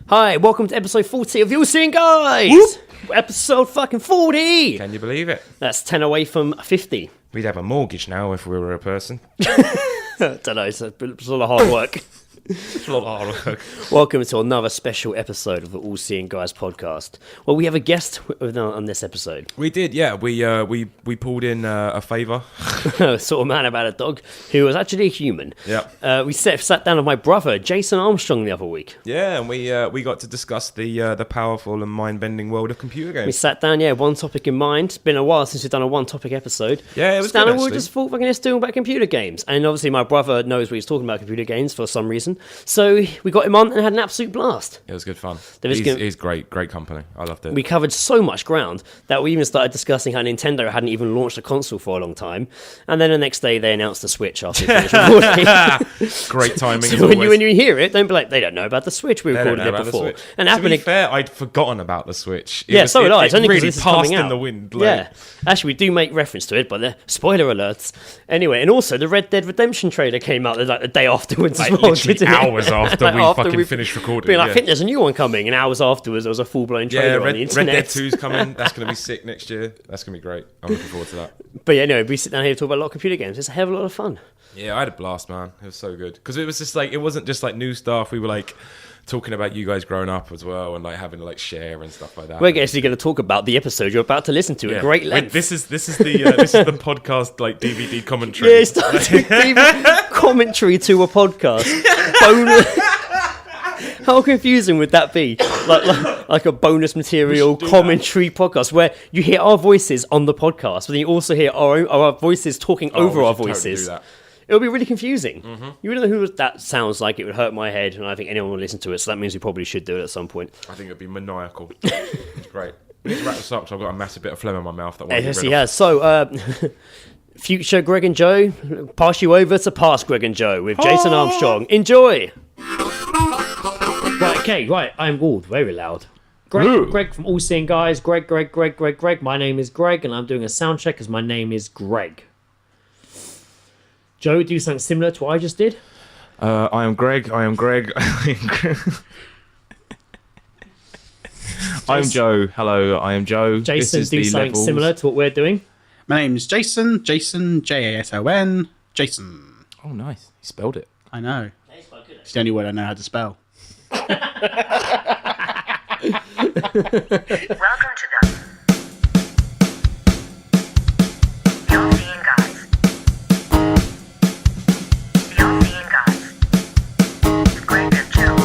Hi, welcome to episode 40 of the All Seeing Guys! Whoop. Episode fucking 40! Can you believe it? That's 10 away from 50. We'd have a mortgage now if we were a person. Don't know, it's a lot of hard work. It's a lot of hard work. Welcome to another special episode of the All Seeing Guys podcast. Well, we have a guest on this episode. We did, yeah. We pulled in a favour. Sort of man about a dog, who was actually a human. Yeah. We sat down with my brother, Jason Armstrong, the other week. Yeah, and we got to discuss the powerful and mind-bending world of computer games. We sat down, one topic in mind. It's been a while since we've done a one-topic episode. Yeah, it was good, good, and we actually. just thought we're going to do about computer games. And obviously my brother knows what he's talking about computer games for some reason. So we got him on and had an absolute blast. It was good fun. He's Great company. I loved it. We covered so much ground that we even started discussing how Nintendo hadn't even launched a console for a long time. And then the next day they announced the Switch after we finished recording. Great timing. So when you hear it, don't be like, they don't know about the Switch. We recorded it before. And to be fair, I'd forgotten about the Switch. So had I. It's only really because this is coming out. in the wind. Yeah. Actually, we do make reference to it, but the spoiler alerts. Anyway, and also the Red Dead Redemption trailer came out like the day afterwards as well. Literally hours after we fucking finished recording. I think there's a new one coming, and hours afterwards there was a full-blown trailer on the internet. Red Dead 2's coming. That's going to be sick next year. That's going to be great. I'm looking forward to that. But yeah, anyway, we sit down here to talk about a lot of computer games. It's a hell of a lot of fun. Yeah, I had a blast, man. It was so good. Because it was just like, it wasn't just like new stuff. We were like talking about you guys growing up as well and like having to like share and stuff like that. We're actually going to talk about the episode you're about to listen to at great length. This is the this is the podcast like DVD commentary. Yeah, it's DVD commentary to a podcast. Bonus. How confusing would that be? Like a bonus material commentary podcast where you hear our voices on the podcast, but then you also hear our voices talking over our voices. Totally do that. It'll be really confusing. Mm-hmm. You wouldn't know who that sounds like. It would hurt my head, and I think anyone will listen to it. So that means we probably should do it at some point. I think it'd be maniacal. It's great. We need to wrap this up. So I've got a massive bit of phlegm in my mouth. Yes, he has. So, future Greg and Joe, pass you over to Past Greg and Joe with Jason Armstrong. Enjoy. Right. I'm very loud. Greg from All Seeing Guys. Greg. My name is Greg, and I'm doing a sound check because my name is Greg. Joe, do something similar to what I just did. I am Greg. I'm Joe. Hello, I am Joe. Jason, do something similar to what we're doing. My name is Jason, Jason. Jason. Oh, nice. He spelled it. I know. It's the only word I know how to spell. Welcome to the All Seeing Guys. The All Seeing Guys. With Greg and Joe.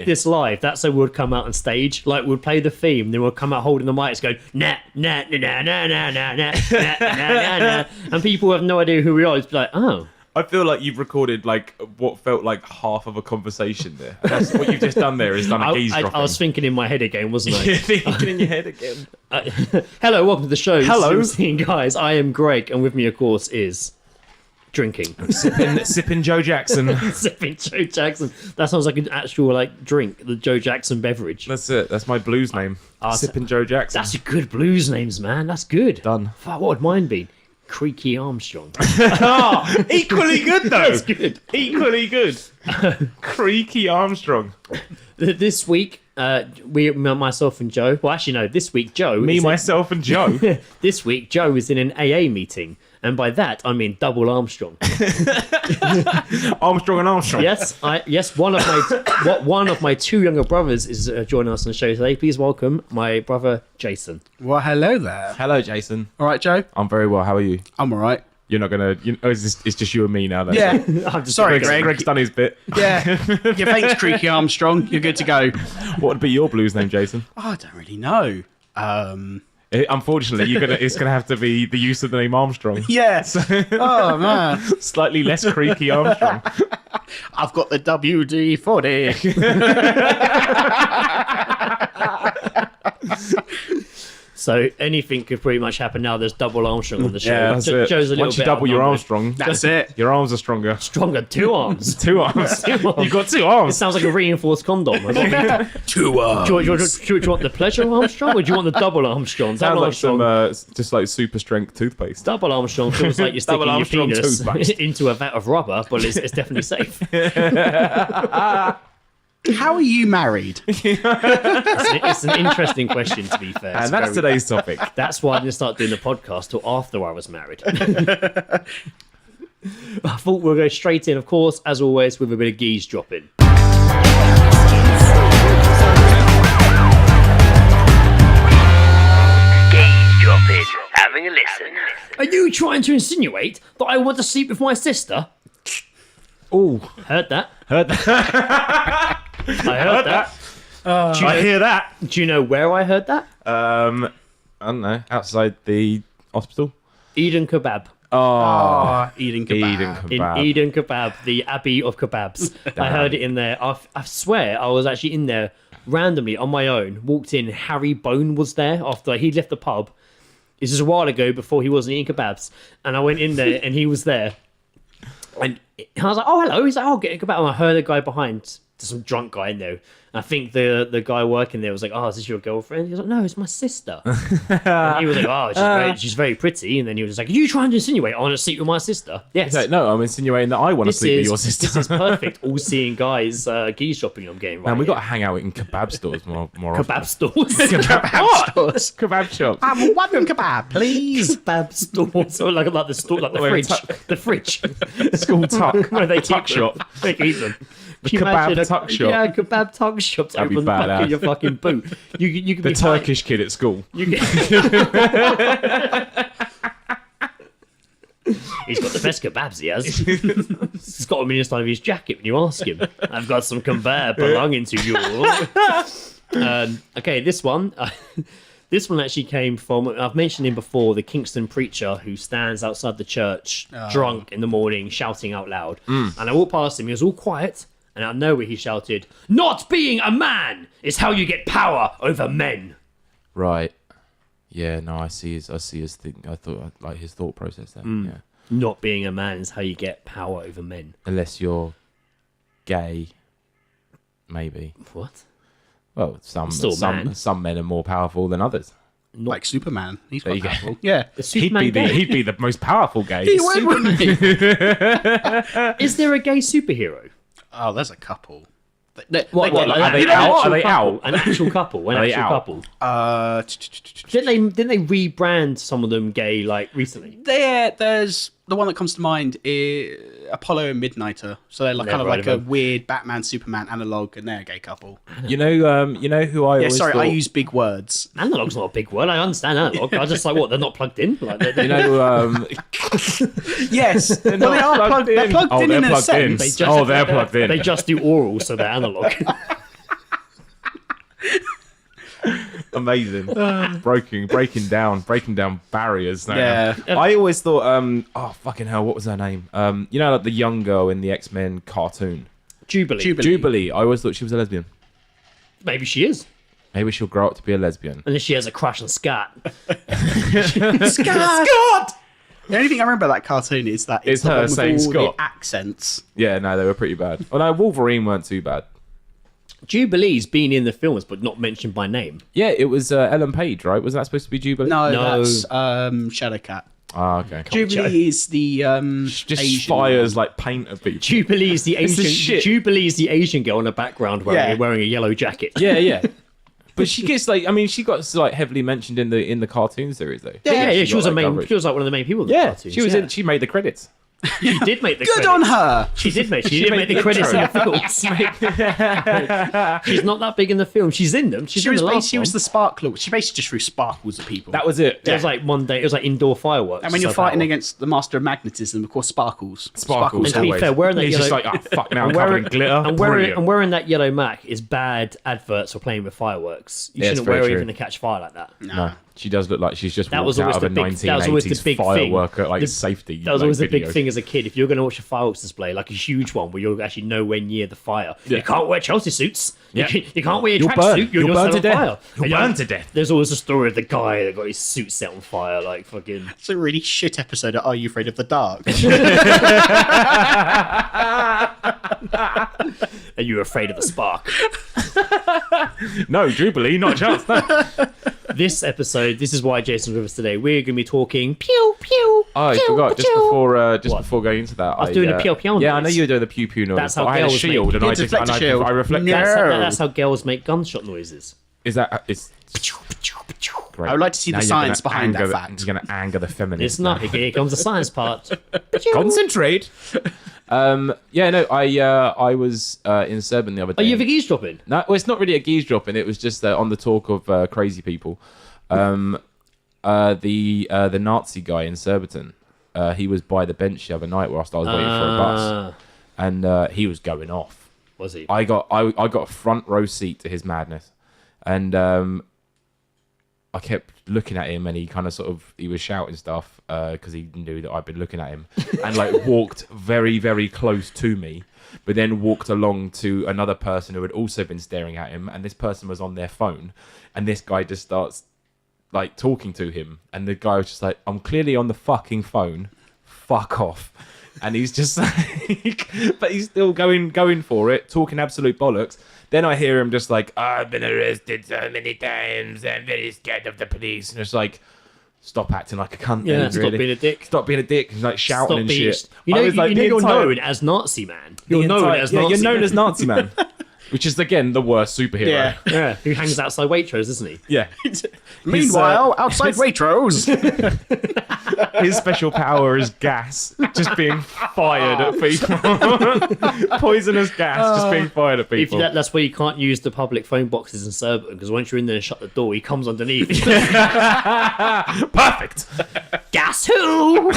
This live, that's how we would come out on stage. Like, we'd play the theme, then we'd come out holding the mics going nah nah nah nah nah nah nah nah nah nah, and people have no idea who we are. It's like, oh, I feel like you've recorded like what felt like half of a conversation there. That's what you've just done there is done a Geezedropping. I was thinking in my head again, wasn't I? You're thinking in your head again. Hello, welcome to the show. Hello, Seeing Guys. I am Greg, and with me, of course, is drinking. Sipping Joe Jackson. Sipping Joe Jackson. That sounds like an actual drink, the Joe Jackson beverage. That's it. That's my blues name. Sipping Joe Jackson. That's a good blues names, man. That's good. Done. Fuck, what would mine be? Creaky Armstrong. Equally good though. That's good. Equally good. Creaky Armstrong. This week, myself and Joe. Well, actually, no. This week, Joe. Myself, and Joe. This week, Joe is in an AA meeting, and by that I mean double Armstrong. Armstrong and Armstrong. Yes. One of my two younger brothers is joining us on the show today. Please welcome my brother Jason. Well, hello there. Hello, Jason. All right, Joe. I'm very well. How are you? I'm all right. You're not gonna. It's just you and me now. Then. Yeah. I'm just Sorry, Greg. Greg. Greg's done his bit. Yeah. Yeah. Thanks, Creaky Armstrong. You're good to go. What would be your blues name, Jason? Oh, I don't really know. Unfortunately, it's gonna have to be the use of the name Armstrong. Yes. Oh man, Slightly less creaky Armstrong. I've got the WD-40. So anything could pretty much happen now. There's double Armstrong on the show. Yeah, that's it. Joe's a little Once you bit double your outnumbered. Armstrong, That's it. your arms are stronger. Stronger, 2 arms. 2 arms. 2 arms. You've got 2 It arms. sounds like a reinforced condom. Do you, 2 arms. do you want the pleasure Armstrong or do you want the double Armstrong? Sounds Double like Armstrong. some just like super strength toothpaste. Double Armstrong feels like you're sticking Double your Armstrong penis toothpaste. into a vat of rubber, but it's definitely safe. How are you married? It's an interesting question, to be fair. It's And that's very- today's topic. That's why I didn't start doing the podcast till after I was married. I thought we'll go straight in, of course, as always, with a bit of geese dropping. Geezedropping. Having a listen. Are you trying to insinuate that I want to sleep with my sister? Oh, Heard that. heard that. I heard that. I hear that. Do you know where I heard that? I don't know. Outside the hospital. Eden Kebab. Oh, eating kebab. Eden In kebab. Eden Kebab, the Abbey of Kebabs. I heard it in there. I swear I was actually in there randomly on my own. Walked in, Harry Bone was there after he left the pub. This is a while ago before he wasn't eating kebabs. And I went in there and he was there. And I was like, oh, hello. He's like, I'll get a kebab. And I heard a guy behind, some drunk guy in there. And I think the guy working there was like, oh, is this your girlfriend? He was like, no, it's my sister. And he was like, oh, she's very pretty. And then he was just like, are you trying to insinuate I want to sleep with my sister? Yes. He's like, no, I'm insinuating that I want to sleep with your sister. This is perfect. All-seeing guys, geese shopping I'm getting right. Man, we got to here. hang out in kebab stores more often. kebab stores. Kebab shops. Have one kebab, please. Kebab stores. Or like the store, like the Wait, fridge. tuck- The fridge. School tuck. Where they tuck keep them. shop. They keep them. The Can you kebab imagine tuck shop. Yeah, kebab tuck shop. That'd be Open the back badass. of your fucking boot. You could The be Turkish kid at school. You get... He's got the best kebabs, he has. He's got them inside of his jacket when you ask him. I've got some kebab belonging to you. Okay, this one. This one actually came from, I've mentioned him before, the Kingston preacher who stands outside the church drunk in the morning shouting out loud. And I walked past him, he was all quiet, and out of nowhere he shouted, "Not being a man is how you get power over men." Right. Yeah, no, I see his thing. I thought like his thought process there. Yeah. Not being a man is how you get power over men. Unless you're gay, maybe. What? Well, Still a man. some men are more powerful than others. Like Superman. He's There quite you go. powerful. Yeah. Is Superman gay? He'd be the most powerful gay. He would, wouldn't he? Is there a gay superhero? Oh, there's a couple. What, are they out? Are they out? An actual couple. An Are they actual out? couple. Didn't they rebrand some of them gay like recently? There's the one that comes to mind is Apollo and Midnighter. So they're like Never kind of heard like of a them. weird Batman Superman analog, and they're a gay couple. You know who I Yeah, always sorry, thought, I use big words. Analog's not a big word. I understand analog. I just like what they're not plugged in. Like you know Yes, well, they are plugged in. They're plugged in they're a plugged in. sense. They're plugged in. they just do oral, so they're analog. Amazing. breaking down barriers now. Yeah. I always thought oh fucking hell, what was her name? You know, like the young girl in the X-Men cartoon. Jubilee. I always thought she was a lesbian. Maybe she is. Maybe she'll grow up to be a lesbian. Unless she has a crush on Scott. Scott! The only thing I remember about that cartoon is that It's the her one with saying all Scott. the accents. Yeah, no, they were pretty bad. Oh no, Wolverine weren't too bad. Jubilee's been in the films, but not mentioned by name. Yeah, it was Ellen Page, right? Was that supposed to be Jubilee? No, No. that's Shadowcat. Ah, okay. Jubilee is the Just Asian fires one. like paint at people. Jubilee's the This is Asian. shit. Jubilee's the Asian girl in the background Yeah. wearing a yellow jacket. Yeah, yeah. But she gets like, I mean, she got like heavily mentioned in the cartoon series though. Yeah, she got, was a like, main. coverage. She was like one of the main people. In the Yeah, cartoons, she was yeah. in. She made the credits. She did make the Good credits. on her. She did make. She did make the credits in the films. She's not that big in the film. She's in them. She's She in was, the last she was one. the sparkler. She basically just threw sparkles at people. That was it. It was like one day. It was like indoor fireworks. And when you're so fighting power. against the master of magnetism, of course, sparkles. Sparkles. And to be always. fair, wearing that He's yellow, just like, oh fuck, now I'm and covered in glitter. and wearing that yellow Mac is bad adverts for playing with fireworks. You Yeah, it's shouldn't very wear true. anything to catch fire like that. No. She does look like she's just That was walked out always of a the big. That was always the 1980s big firework thing. at, like The- safety. That was like, always the big videos. thing as a kid. If you're going to watch a fireworks display, like a huge one where you're actually nowhere near the fire, Yeah. you can't wear Chelsea suits. Yeah. You can't wear your You'll burn. tracksuit. You'll You're burn set to on death. fire. You'll And, burn to death. There's always a story of the guy that got his suit set on fire, like fucking. It's a really shit episode of Are You Afraid of the Dark? And you're afraid of the spark. No, Jubilee, not a chance. No. This episode, this is why Jason's with us today. We're going to be talking pew pew. Oh, I pew, forgot. Just pew. Just What? before going into that, I was doing the pew pew Yeah, I know noise. you were doing the pew pew noise. That's but how I had a girls make- shield, and You I did just deflect a shield. I reflected. No. That's how girls make gunshot noises. Is that it's great. I would like to see Now the you're science gonna behind anger that the- fact. You're going to anger the feminists. It's not. Here comes the science part. Concentrate. Yeah, no, I was in Serbian the other day. Are you ever eavesdropping? No, well, it's not really a geezedropping. It was just on the talk of crazy people. The Nazi guy in Surbiton, he was by the bench the other night whilst I was waiting for a bus, and he was going off. Was he? I got a front row seat to his madness, and I kept looking at him, and he kind of he was shouting stuff because he knew that I'd been looking at him, and like walked very, very close to me, but then walked along to another person who had also been staring at him, and this person was on their phone, and this guy just starts like talking to him, and the guy was just like, "I'm clearly on the fucking phone, fuck off." And he's just like, but he's still going for it, talking absolute bollocks. Then I hear him just like, "I've been arrested so many times. I'm very scared of the police." And it's like, stop acting like a cunt. Yeah, then, stop really. being a dick. Stop being a dick. He's like shouting Stop and being. shit. You know, I was like, the you're entire- known as Nazi man. the You're known entire- as yeah, Nazi. you're known man. as Nazi man, which is again the worst superhero. Yeah. Yeah, who hangs outside Waitrose, isn't he? Yeah. Meanwhile, outside Waitrose. His special power is gas, just being fired at people. Poisonous gas, just being fired at If people. that's why you can't use the public phone boxes in Surbiton, because once you're in there and shut the door, he comes underneath. Perfect. Guess who?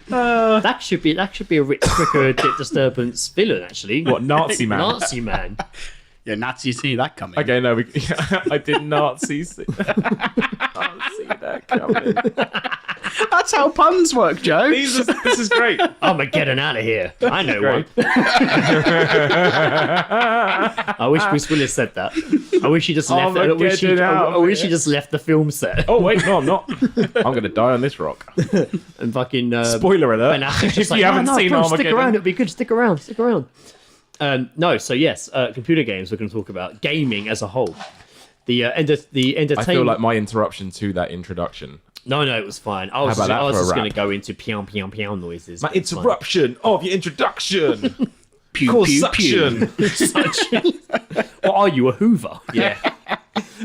That should be a Rich Quicker Disturbance villain, actually. What, Nazi man? Nazi man. Yeah, Nazis see that coming. Okay, no, I did not see that coming. That's how puns work, Joe. This is great. I'm getting out of here. I know Great. one. I wish Bruce Willis said that. I wish he just left. I wish getting out I of wish he here. just left the film set Oh wait, no, I'm not. I'm gonna die on this rock. and fucking. Spoiler alert! Ben Affleck's If just like, you haven't no, seen bro, stick around. Armageddon, It'll be good. Stick around. Stick around. No, so yes, computer games. We're going to talk about gaming as a whole. The entertainment. I feel like my interruption to that introduction. No, it was fine. I was How about that for a just going rap? to go into pew pew pew noises. My but it's fine. interruption of your introduction. Pew, Cause pew, suction. What are you, a Hoover? Yeah.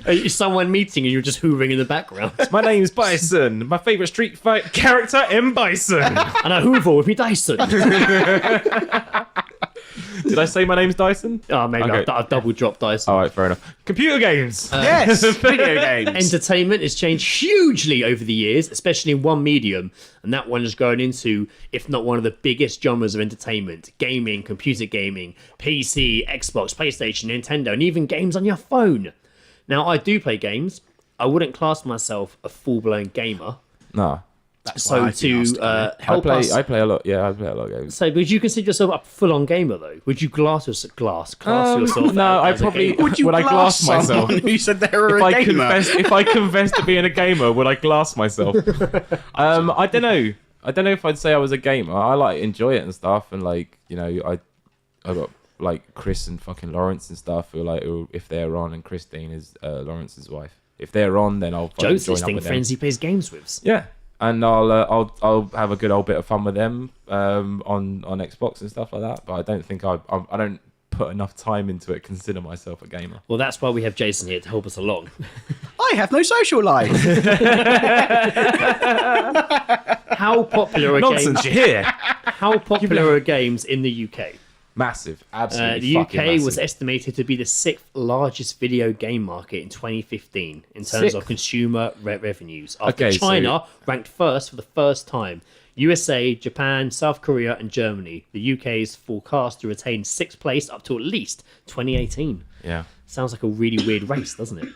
Are you someone meeting and you're just hoovering in the background? My name's Bison. My favourite Street Fight character, M. Bison. And I hoover with me Dyson. Did I say my name's Dyson? Oh, maybe Okay. I've double dropped Dyson. All right, fair enough. Computer games. Yes, video games. Entertainment has changed hugely over the years, especially in one medium, and that one has grown into, if not one of the biggest genres of entertainment: gaming, computer gaming, PC, Xbox, PlayStation, Nintendo, and even games on your phone. Now, I do play games. I wouldn't class myself a full-blown gamer. No. So to help us, I play a lot. Yeah, I play a lot of games. so would you consider yourself a full-on gamer though? Would you class yourself? No, I as a probably gamer? Would you I glass glass myself? someone who said they were If a I gamer? if I confess to being a gamer, would I glass myself? I don't know. I don't know if I'd say I was a gamer. I like enjoy it and stuff, and like I got like Chris and fucking Lawrence and stuff who if they're on, and Christine is Lawrence's wife. If they're on, then I'll fucking Joe's join up listing with them. friends he plays games with. Yeah, and I'll have a good old bit of fun with them on Xbox and stuff like that. But I don't think I don't put enough time into it. Consider myself a gamer. Well, that's why we have Jason here to help us along. I have no social life. How popular are Nonsense, games? you're here. How popular are games in the UK? Massive, absolutely. The UK fucking was massive. estimated to be the sixth largest video game market in 2015 in terms of Sixth? consumer revenues. After Okay, so- China ranked first for the first time. USA, Japan, South Korea, and Germany. The UK is forecast to retain sixth place up to at least 2018. Yeah. Sounds like a really weird race, doesn't it?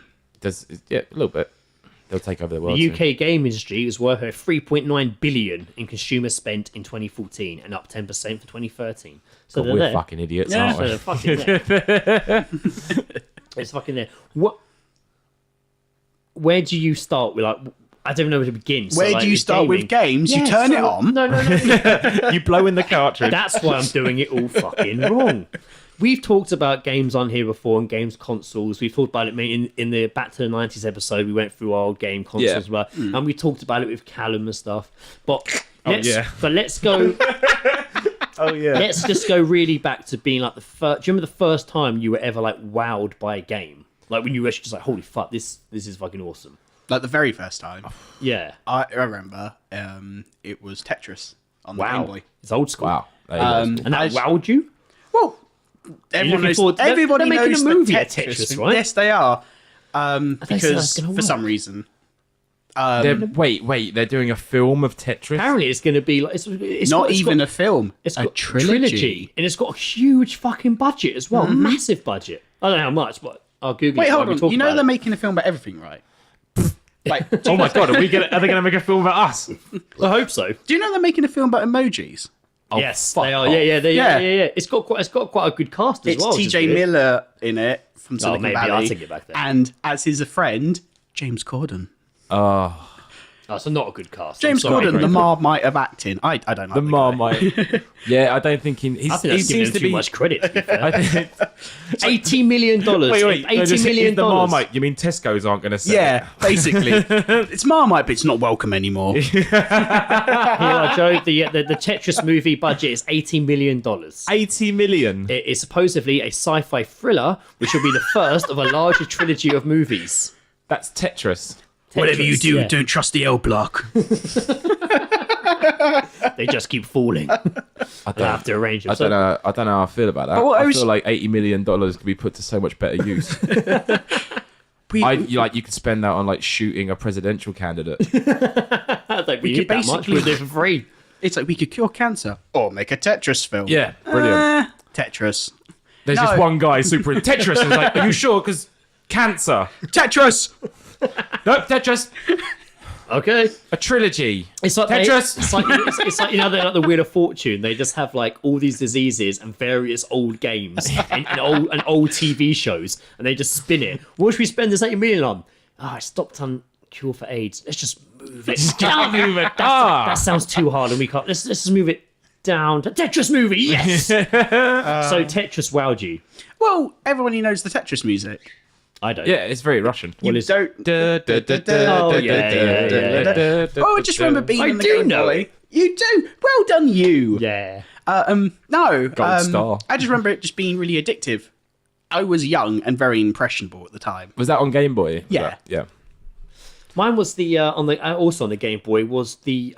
a little bit. They'll take over the world. The soon. UK game industry is worth 3.9 billion in consumer spent in 2014 and up 10% for 2013. So God, they're we're there. fucking idiots, Yeah. aren't So we? they're fucking there. It's fucking there. What? Where do you start with, like? I don't know where to begin. So, Where like, do you start with games? You turn it on. No. You blow in the cartridge. That's why I'm doing it all fucking wrong. We've talked about games on here before and games consoles. We've talked about it in the Back to the 90s episode. We went through our old game consoles, and we talked about it with Callum and stuff. But let's go. Oh yeah. Let's just go really back to being like the first. Do you remember the first time you were ever like wowed by a game? Like when you were actually just like, holy fuck, this is fucking awesome. Like the very first time. Yeah. I remember it was Tetris on the Game Boy. It's old school. Wow. There you go. And that wowed you? Well, everyone looking knows, forward to- everybody they're making knows a that movie of Tetris, Tetris, right? Yes, they are. that's Because gonna for work. some reason. Wait, they're doing a film of Tetris? Apparently, it's going to be like it's Not got- it's even got- a film. It's a got trilogy. and it's got a huge fucking budget as well, massive budget. I don't know how much, but I'll Google Wait, it. while hold we on. talk You know about they're it. making a film about everything, right? Like, Oh my god, are they going to make a film about us? I hope so. do you know they're making a film about emojis? Yes, fuck they are. off. Yeah. Yeah. It's got quite a good cast as It's well. which is TJ good. Miller in it from Silicon maybe Valley. I'll take it back then. And as his friend, James Corden. Oh, so not a good cast. James I'm sorry, Corden, the Greg. Marmite of acting. I don't like The guy. Marmite. Yeah, I don't think I think he that's seems giving him to too be. much credit. To be fair. I think, $80 million. wait. No, $80 just, million. is the Marmite. You mean Tesco's aren't going to sell? Yeah, basically. It's Marmite, but it's not welcome anymore. Here, Joe, the Tetris movie budget is $80 million. 80 million. It is supposedly a sci-fi thriller, which will be the first of a larger trilogy of movies. That's Tetris. Whatever you Tetris, do, yeah. don't trust the L block. They just keep falling. I They'll have to arrange them. I don't know. I don't know how I feel about that. what I I was- feel like $80 million could be put to so much better use. You could spend that on like shooting a presidential candidate. I think we could need that much. basically- We'll do it for free. It's like we could cure cancer or make a Tetris film. Yeah, brilliant. Tetris. There's no. just one guy super in Tetris. And like, are you sure? Because cancer. Tetris! Nope, Tetris. Okay. A trilogy. It's like Tetris. It's like, you know, they're like the Wheel of Fortune. They just have like all these diseases and various old games and old TV shows, and they just spin it. What should we spend this $80 million on? I stopped on cure for AIDS. Let's just move it down. Move it. That sounds too hard, and we can't. Let's just move it down to Tetris movie. Yes. So Tetris wowed you. Well, everybody knows the Tetris music. I don't. Yeah, it's very Russian. What is? Don't. Oh, yeah. Oh, I just remember being I in the do Game know Boy. it. You do. Well done, you. Yeah. No. Gold star. I just remember it just being really addictive. I was young and very impressionable at the time. Was that on Game Boy? Yeah. Yeah. Mine was the also on the Game Boy was the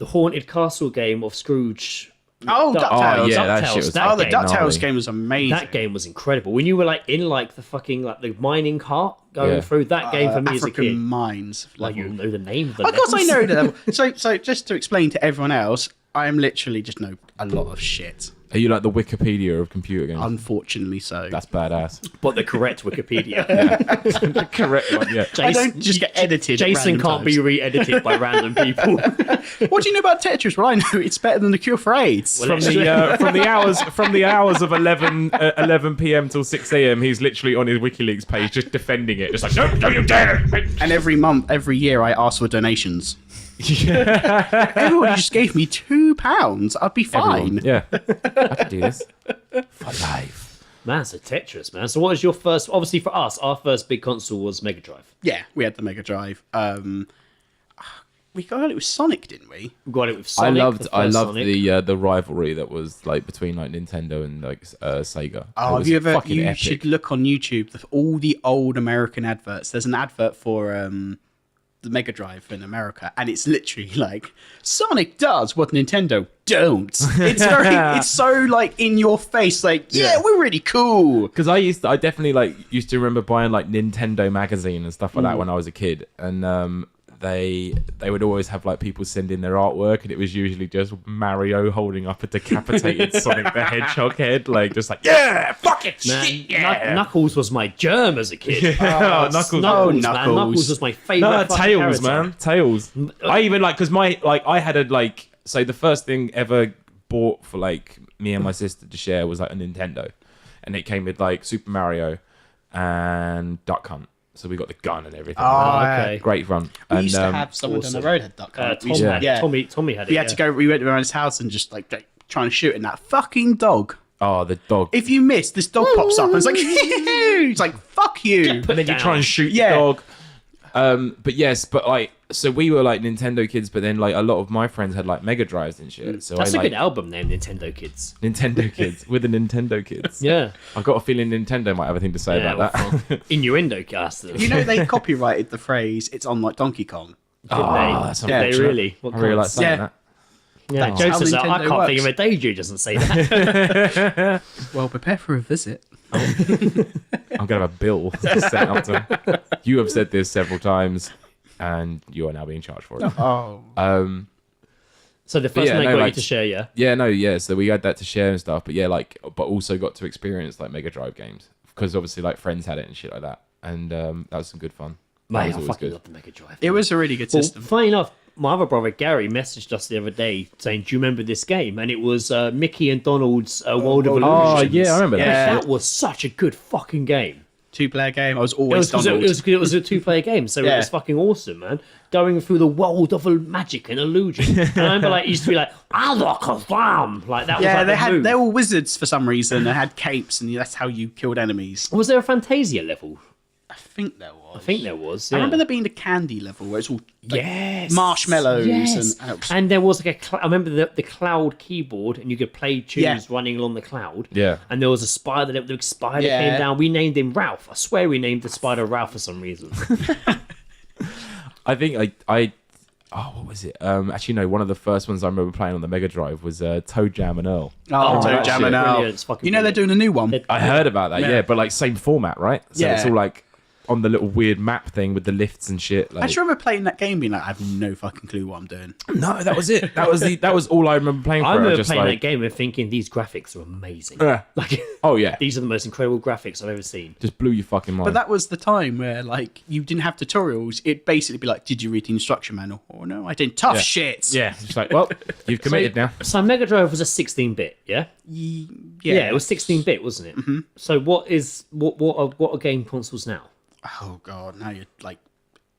Haunted Castle game of Scrooge. Oh, DuckTales. Oh, yeah, that DuckTales, shit was that Oh, the game. DuckTales gnarly. game was amazing. That game was incredible. When you were like in like the fucking like the mining cart going Yeah. through that game for me as a African kid. Mines. Like you know the name of the Of course I levels. know the level. So just to explain to everyone else, I am literally just know a lot of shit. Are you like the Wikipedia of computer games? Unfortunately so. That's badass. But the correct Wikipedia. The correct one, yeah. I don't just get edited. at Jason random can't be times. re-edited by random people. What do you know about Tetris? Well, I know it's better than the cure for AIDS. Well, From the hours of 11 p.m. till 6 a.m. he's literally on his WikiLeaks page just defending it, just like don't you dare! And every year, I ask for donations. Everybody just gave me £2. I'd be fine. Everyone. Yeah, I could do this for life. Man, so Tetris, man. So what was your first? Obviously for us, our first big console was Mega Drive. Yeah, we had the Mega Drive. We got it with Sonic, didn't we? We got it with Sonic. I loved Sonic. the rivalry that was like between like Nintendo and like Sega. Oh, It have you was ever? fucking You epic. should look on YouTube. All the old American adverts. There's an advert for the Mega Drive in America, and it's literally like Sonic does what Nintendo don't. It's so like in your face. Like, yeah. we're really cool. Because I definitely like used to remember buying like Nintendo magazine and stuff like that when I was a kid, and they would always have like people send in their artwork, and it was usually just Mario holding up a decapitated Sonic the Hedgehog head, like just like yeah, fuck it, Man, shit, yeah. Knuckles was my germ as a kid. Oh, Knuckles. Man. Knuckles. Knuckles was my favorite. No, fucking Tails, character. man, Tails. I even like because I had a like so the first thing ever bought for like me and my sister to share was like a Nintendo, and it came with like Super Mario and Duck Hunt. So we got the gun and everything. Oh, okay. Great fun. We And used to have someone awesome. down the road had Duck Hunt. Tom, We used to- had, yeah. Tommy had it. We had to go. We went around his house and just like trying to shoot in that fucking dog. oh, the dog. If you miss, this dog pops up and it's like, it's like fuck you. And then you down. try and shoot Yeah. the dog. But yes, but like, so we were like Nintendo kids, but then like a lot of my friends had like Mega Drives and shit. So That's I a like good album name, Nintendo Kids. Nintendo kids with the Nintendo kids. Yeah. I've got a feeling Nintendo might have a thing to say Yeah, about that. Innuendo casters. You know they copyrighted the phrase "It's on like Donkey Kong." Didn't Oh, they? that's Did they unfortunate. really? What I really like cunts? saying Yeah. that. Yeah, That's how Joseph's like, I Nintendo can't think of works. a day who doesn't say that. Well, prepare for a visit. I'm gonna have a bill sent up to him. You have said this several times, and you are now being charged for it. Oh, So the first yeah, one they no, got like- you to share, yeah? Yeah, no, yeah. So we had that to share and stuff, but yeah, like, but also got to experience like Mega Drive games because obviously like friends had it and shit like that, and that was some good fun. That Mate, was I always fucking good. love the Mega Drive. it was a really good Well, system. funny enough, my other brother Gary messaged us the other day saying, "Do you remember this game?" And it was Mickey and Donald's World of Oh Illusions. yeah, I remember that. Yeah. That was such a good fucking game. 2-player game. I was It always was, Donald. it was a two-player game, so it Yeah. was fucking awesome, man. Going through the world of magic and illusion. And I remember, like, it used to be like, "Alakazam!" Like that was yeah, like the move. they're all wizards for some reason. They had capes, and that's how you killed enemies. Was there a Fantasia level? I think there was. I think there was. I Yeah. remember there being the candy level where it's all like, Yes, marshmallows yes. and there was like I remember the cloud keyboard, and you could play tunes Yeah. running along the cloud. Yeah. And there was a spider. The spider Yeah. came down. We named him Ralph. I swear we named the spider Ralph for some reason. I think what was it? Actually, no. One of the first ones I remember playing on the Mega Drive was Toejam and Earl. oh, that Toejam shit. and Earl. Brilliant. It's fucking You know they're doing a new one. It- I heard about that, Yeah. yeah, but like same format, right? So it's Yeah. all like on the little weird map thing with the lifts and shit. Like, I just remember playing that game being like, I have no fucking clue what I'm doing. no, that was it. That was all I remember playing for I it. remember Just playing like, that game and thinking these graphics are amazing. Yeah. Like, oh yeah, these are the most incredible graphics I've ever seen. just blew your fucking mind. But that was the time where like you didn't have tutorials. It'd basically be like, did you read the instruction manual? Oh no, I didn't. Tough Yeah. shit. yeah, just like, well, you've committed now. So Mega Drive was a 16-bit, yeah? Yeah. Yeah, it was 16-bit, wasn't it? Mm-hmm. So what are game consoles now? Oh god, now you're like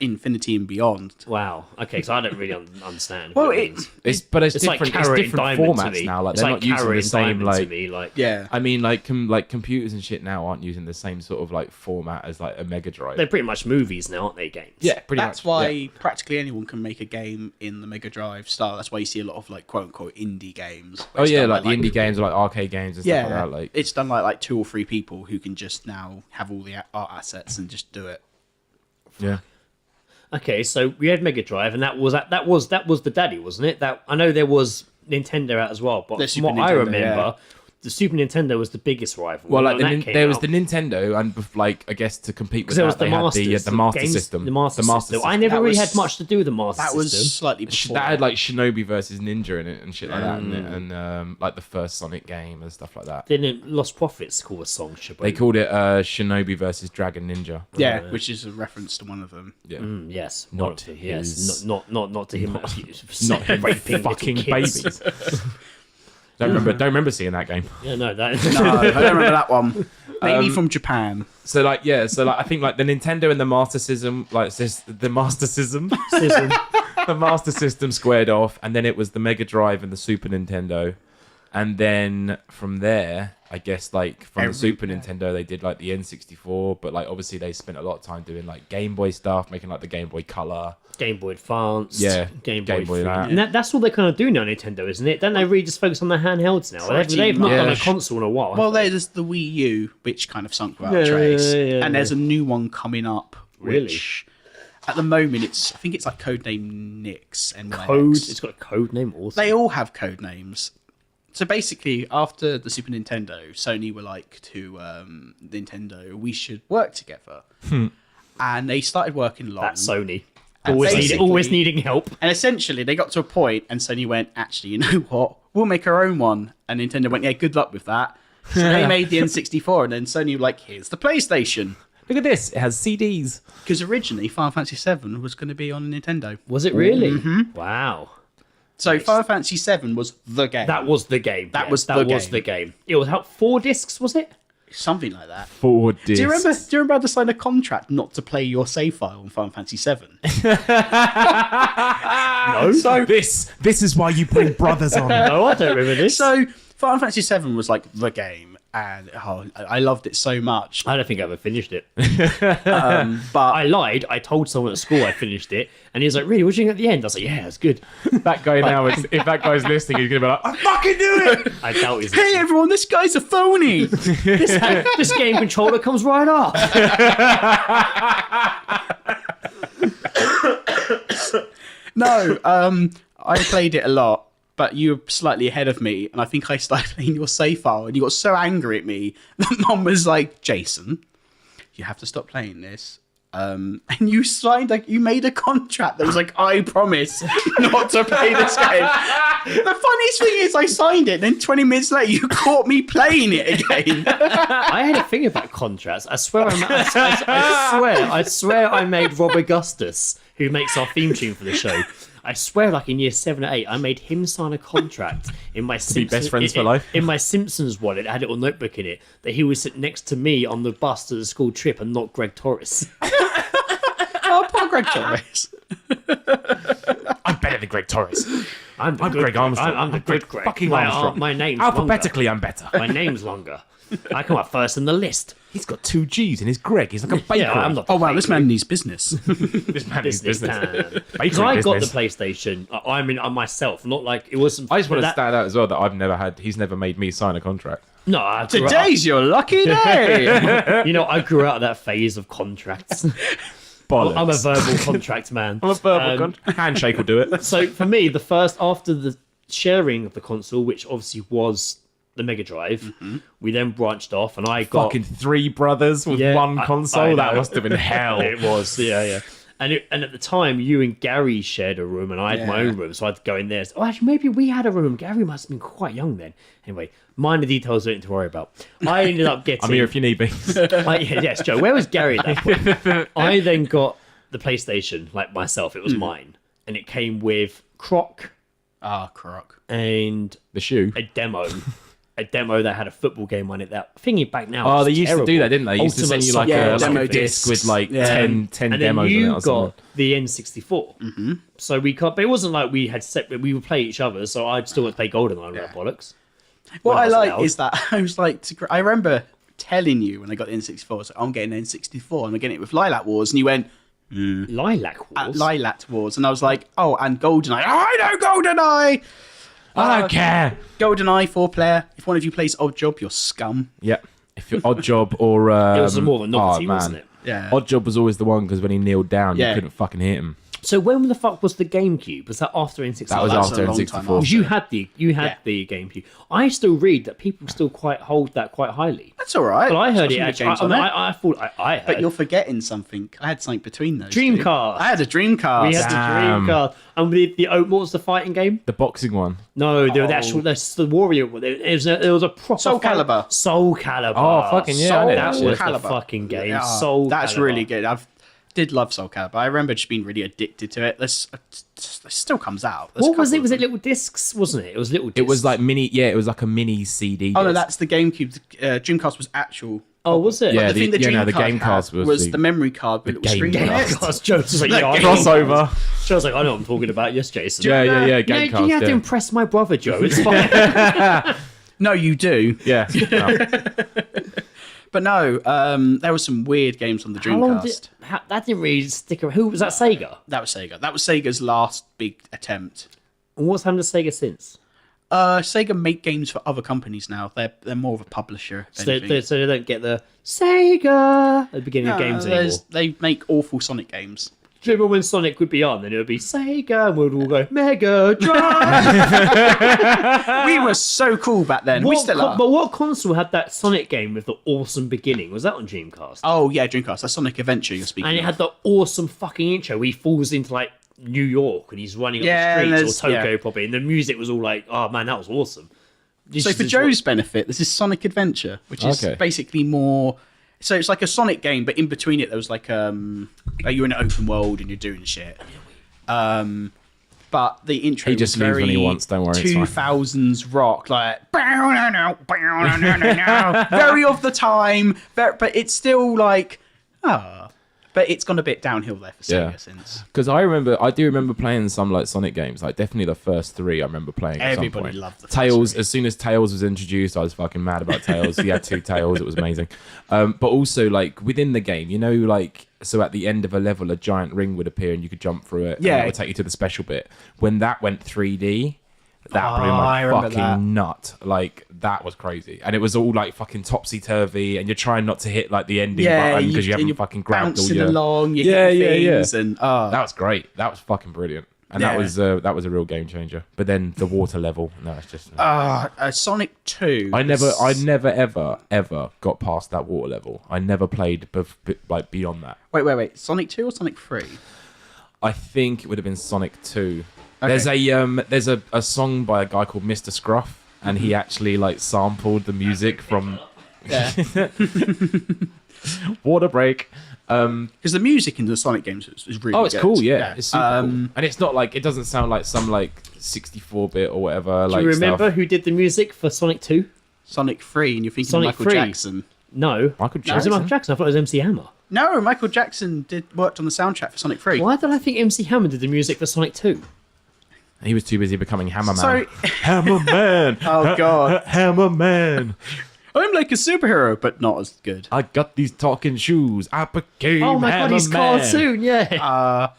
infinity and beyond. Wow. Okay, so I don't really understand. Well, what it- means. It's It's like different. carrot It's different diamond to formats me. now. Like It's they're like not using carrot the same diamond like. to me. Like, Yeah. I mean, like computers and shit now aren't using the same sort of like format as like a Mega Drive. they're pretty much movies now, aren't they? Games. Yeah, pretty That's much. why yeah. practically anyone can make a game in the Mega Drive style. That's why you see a lot of like quote unquote indie games. Oh It's yeah, done like by, the indie games or like arcade games and stuff Yeah, like that. Like it's done like 2 or 3 people who can just now have all the art assets and just do it. yeah. Okay, so we had Mega Drive, and that was the daddy, wasn't it? That I know there was Nintendo out as well, but The from Super what I Nintendo, remember, yeah. the Super Nintendo was the biggest rival. Well, like when that came there was out. the Nintendo, and like I guess to compete with Because there that, was the they had Masters, the Master games- System. The Master System. I never That really was- had much to do with the Master That was System. slightly before. That had like Shinobi versus Ninja in it and shit like that, and like the first Sonic game and stuff like that. Didn't Lost Profits call a song? They called it Shinobi versus Dragon Ninja. yeah, which is a reference to one of them. Yeah. Yes, Not one of them, yes, his- not to him, not raping fucking little kids. babies. Don't remember seeing that game. Yeah, no, that. No, I don't remember that one. Maybe from Japan. So like I think like the Nintendo and the Master System, like the Master System, the Master System squared off, and then it was the Mega Drive and the Super Nintendo, and then from there, I guess like from the Super Nintendo they did like the N64, but like obviously they spent a lot of time doing like Game Boy stuff, making like the Game Boy Color. Game Boy Advance, Yeah, Game Game Boy Boy 3. that. And that's all they kind of do now, Nintendo, isn't it? Don't they really just focus on the handhelds now? They've not much. done a Yeah. console in a while. Well, there's the Wii U, which kind of sunk without Yeah, trace, yeah, and there's a new one coming up, Really? which at the moment I think it's like codename Nix and code. It's got a code name also. They all have code names. So basically, after the Super Nintendo, Sony were like to Nintendo, we should work together, and they started working along. That's Sony. Always needing help. And essentially, they got to a point, and Sony went, actually, you know what? We'll make our own one. And Nintendo went, yeah, good luck with that. So they made the N64, and then Sony were like, here's the PlayStation. Look at this. It has CDs. Because originally, Final Fantasy VII was going to be on Nintendo. Was it really? Mm-hmm. Wow. So Final Fantasy VII was the game. That was the game. That was the game. It was how 4 discs, was it? Something like that. 4 discs. Do you remember I had to sign a contract not to play your save file on Final Fantasy VII? No. So This is why you bring brothers on. No, I don't remember this. So Final Fantasy VII was like the game, and I loved it so much. I don't think I ever finished it. But I lied. I told someone at school I finished it, and he was like, "Really? What did you think at the end?" I was like, "Yeah, it's good." That guy now, if that guy's listening, he's going to be like, I fucking do it. I doubt he's. hey everyone, this guy's a phony. This game controller comes right off. No, I played it a lot, but you were slightly ahead of me, and I think I started playing your save file, and you got so angry at me that Mom was like, Jason, you have to stop playing this. And you made a contract that was like, I promise not to play this game. The funniest thing is I signed it, and then 20 minutes later you caught me playing it again. I had a thing about contracts. I swear I swear I made Rob Augustus, who makes our theme tune for the show. I swear, like in year 7 or 8, I made him sign a contract in my Simpsons, best friends for life? In my Simpsons wallet, it had a little notebook in it that he would sit next to me on the bus to the school trip and not Greg Torres. Oh, poor Greg Torres. I'm better than Greg Torres. I'm Greg Armstrong. I'm the good Greg. Fucking my, Armstrong. My name's Alphabetically, longer. I'm better. My name's longer. I come up first in the list. He's got 2 G's in his Greg. He's like a baker. Yeah, I'm not. Oh, wow, this man needs business. This man is business. Because I got the PlayStation. I mean, on myself, not like it wasn't. I just want to stand out as well that he's never made me sign a contract. No, I grew up- Today's your lucky day. You know, I grew out of that phase of contracts. Bollocks. I'm a verbal contract man. I'm a verbal contract. Handshake will do it. So for me, the first after the sharing of the console, which obviously was the Mega Drive, we then branched off, and I got Fucking 3 brothers with Yeah, one I console. That know. must have been hell. It was, yeah. And at the time, you and Gary shared a room, and I had my Yeah. own room, so I'd go in there. Oh, actually, maybe we had a room. Gary must have been quite young then. Anyway, minor details I don't need to worry about. I ended up getting. I'm here if you need me. Yes, Joe. Where was Gary at that point? I then got the PlayStation, like myself. It was mine, and it came with Croc Croc. and The shoe. a demo. A demo that had a football game on it. That thinking back now. Oh, was they used terrible. to do that, didn't they? They used to send you like Yeah, a demo disc with discs. like Yeah. 10 And then demos in it you or something. got the N64. Mm-hmm. So we can't. But it wasn't like we had separate. We would play each other. So I'd still want to play GoldenEye and that bollocks. What When I was like allowed. is that I was like, I remember telling you when I got the N64, I was like, I'm getting an N64 and I'm getting it with Lilac Wars. And you went, Lilac Wars. Lilac Wars. And I was like, oh, and GoldenEye. Oh, I know GoldenEye. I don't care. GoldenEye 4-player. If one of you plays Odd Job, you're scum. Yeah. If you're Odd Job or... It was more of a novelty, man. wasn't it? Yeah. Odd Job was always the one because when he kneeled down, Yeah. you couldn't fucking hit him. So when the fuck was the GameCube? Was that after N64? That was that's after a long time N64. after. You had the Yeah. the GameCube. I still read that people still hold that quite highly. That's all right. But I heard It's it got actually. some good games on it. I thought I heard. But you're forgetting something. I had something between those. Dreamcast. two. I had a Dreamcast. we had Damn. the Dreamcast. And what was the fighting game? The boxing one. No, the actual the warrior. It was a proper Soul Calibur. Soul Calibur. Oh, fucking yeah, I know That that was shit. the fucking game. Yeah, Soul that's Calibur. really good. Did love Soul Calibur. I remember just being really addicted to it. This still comes out. There's a What was couple it? of Was it them. little discs? Wasn't it? It was little discs. It was like mini... Yeah, it was like a mini CD. Oh no, disc. that's the GameCube. Dreamcast was actual. Oh, was it? Yeah, The thing the yeah, no, the Dreamcast Gamecast had was the memory card with little Game screen Cast. cards. Joe's just like, yeah, I know. Crossover. Joe's like, I know what I'm talking about. Yes, Jason. Yeah, No, you Gamecast. have to Yeah. impress my brother, Joe. It's fine. No, you do. Yeah. No. But no, there were some weird games on the How long Dreamcast. that didn't really stick around. Who was that? Sega. That was Sega. That was Sega's last big attempt. And what's happened to Sega since? Sega make games for other companies now. They're more of a publisher. So than anything. they don't get the Sega at the beginning of games anymore. They make awful Sonic games. Do you remember when Sonic would be on, and it would be Sega, and we'd all go Mega Drive. We were so cool back then. We still are. But what console had that Sonic game with the awesome beginning? Was that on Dreamcast? Oh yeah, Dreamcast. That's Sonic Adventure you're speaking And it of. had the awesome fucking intro where he falls into like New York and he's running up Yeah, the streets, or there's- Tokyo yeah. probably, and the music was all like, oh man, that was awesome. This So is for just Joe's benefit, this is Sonic Adventure, which is Okay. basically more. So it's like a Sonic game, but in between it, there was like you're in an open world and you're doing shit. But the intro He just was leaves very when he wants, don't worry, it's fine. 2000s rock, like very of the time, but it's still like but it's gone a bit downhill there for Sega Yeah. since. Because I do remember playing some like Sonic games, like definitely the first three I remember playing. At Everybody some point. loved the first Tails. three. As soon as Tails was introduced, I was fucking mad about Tails. He had 2 tails, it was amazing. But also like within the game, like so at the end of a level, a giant ring would appear and you could jump through it. Yeah. and it would take you to the special bit. When that went 3D. That blew I my remember fucking that. nut. Like, that was crazy. And it was all, like, fucking topsy-turvy, and you're trying not to hit, like, the ending button because you and haven't you're fucking grabbed all bouncing your... along, you're Yeah, hitting yeah, things, and That was great. That was fucking brilliant. And Yeah. that was a real game changer. But then the water level, no, it's just... Sonic 2. I never, ever got past that water level. I never played, like, beyond that. Wait. Sonic 2 or Sonic 3? I think it would have been Sonic 2. Okay. There's a song by a guy called Mr. Scruff, and he actually like sampled the music from Water Break. Because the music in the Sonic games is really Oh, it's good. cool, yeah. It's super cool. Um, And it's not like it doesn't sound like some like 64-bit or whatever. Do like you remember stuff. who did the music for Sonic 2? Sonic 3, and you're thinking Sonic Michael 3. Jackson. No. Michael Was it Jackson? Michael Jackson? I thought it was MC Hammer. No, Michael Jackson worked on the soundtrack for Sonic 3. Why did I think MC Hammer did the music for Sonic 2? He was too busy becoming Hammer Man. So, Hammer Man. Oh, God. Hammer Man. I'm like a superhero, but not as good. I got these talking shoes. I became Oh my god, Hammer he's Man. cartoon, yeah.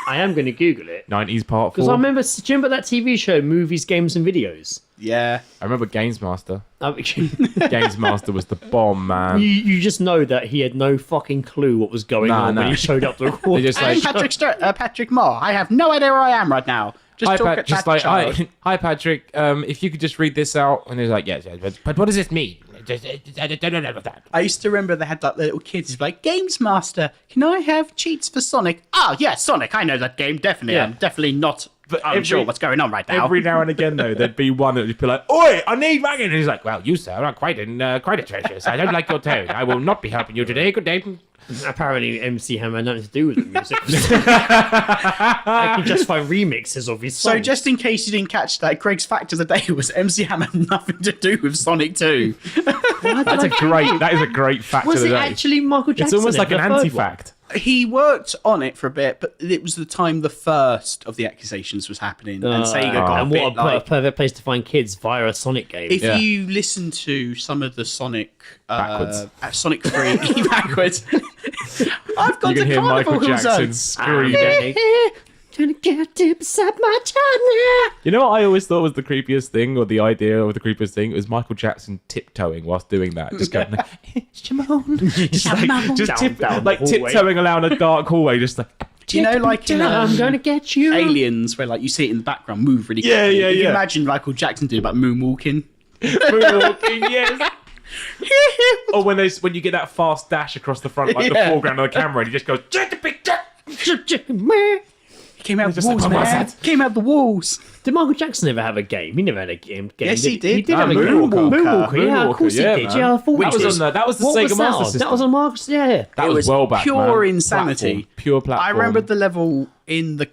I am going to Google it. 90s part 4. Because I remember, do you remember that TV show, Movies, Games and Videos? Yeah. I remember Games Master. You Games Master was the bomb, man. just know that he had no fucking clue what was going Nah, on nah. when he showed up to record. They just I'm like, Patrick Moore. I have no idea where I am right now. Just hi, talk Pat, at just that like, child. hi, Patrick. If you could just read this out, and he's like, yes, but what does this mean? I used to remember they had like the little kids like, Games Master, can I have cheats for Sonic? Ah, yeah, Sonic. I know that game. Definitely. Yeah. I'm definitely not every- sure what's going on right now. Every now and again, though, there'd be one that would be like, "Oi, I need wagon." And he's like, "Well, you sir are quite atrocious. I don't like your tone. I will not be helping you today. Good day." Apparently, MC Hammer had nothing to do with the music. I can just find remixes of his songs. So just in case you didn't catch that, Greg's fact of the day was MC Hammer had nothing to do with Sonic 2. That is a great fact Was of it the day. actually Michael It's Jackson? almost like in an the third anti-fact. He worked on it for a bit, but it was the time the first of the accusations was happening, and Sega got and a what bit a like... perfect place to find kids via a Sonic game. If Yeah. you listen to some of the Sonic... Backwards. Sonic 3 backwards... I've got You can the hear carnival Michael hooves Jackson on. screaming. Trying to get deep beside my china. You know what I always thought was the creepiest thing, or the idea of the creepiest thing? It was Michael Jackson tiptoeing whilst doing that. Just going like, Shimon. Just Down the hallway. tiptoeing around a dark hallway, just like... Do you know, like in I'm gonna get you. Aliens, where like you see it in the background move really Yeah, quickly? yeah, You yeah. imagine Michael Jackson doing about moonwalking. Moonwalking, yes. Or when you get that fast dash across the front, like the Yeah. foreground of the camera, and he just goes... He came out the just like, walls, oh, what's man. that? Came out the walls. Did Michael Jackson ever have a game? He never had a game. Yes, he did. He did Ah, have a Moonwalker. game. Moonwalker. Yeah, of course Moonwalker, he did. man. Yeah, I thought That was on that was the What Sega was that Master on? System. That was on Marcus. Yeah. That It was well back, pure man. insanity. Platform, pure platform. I remember the level in the To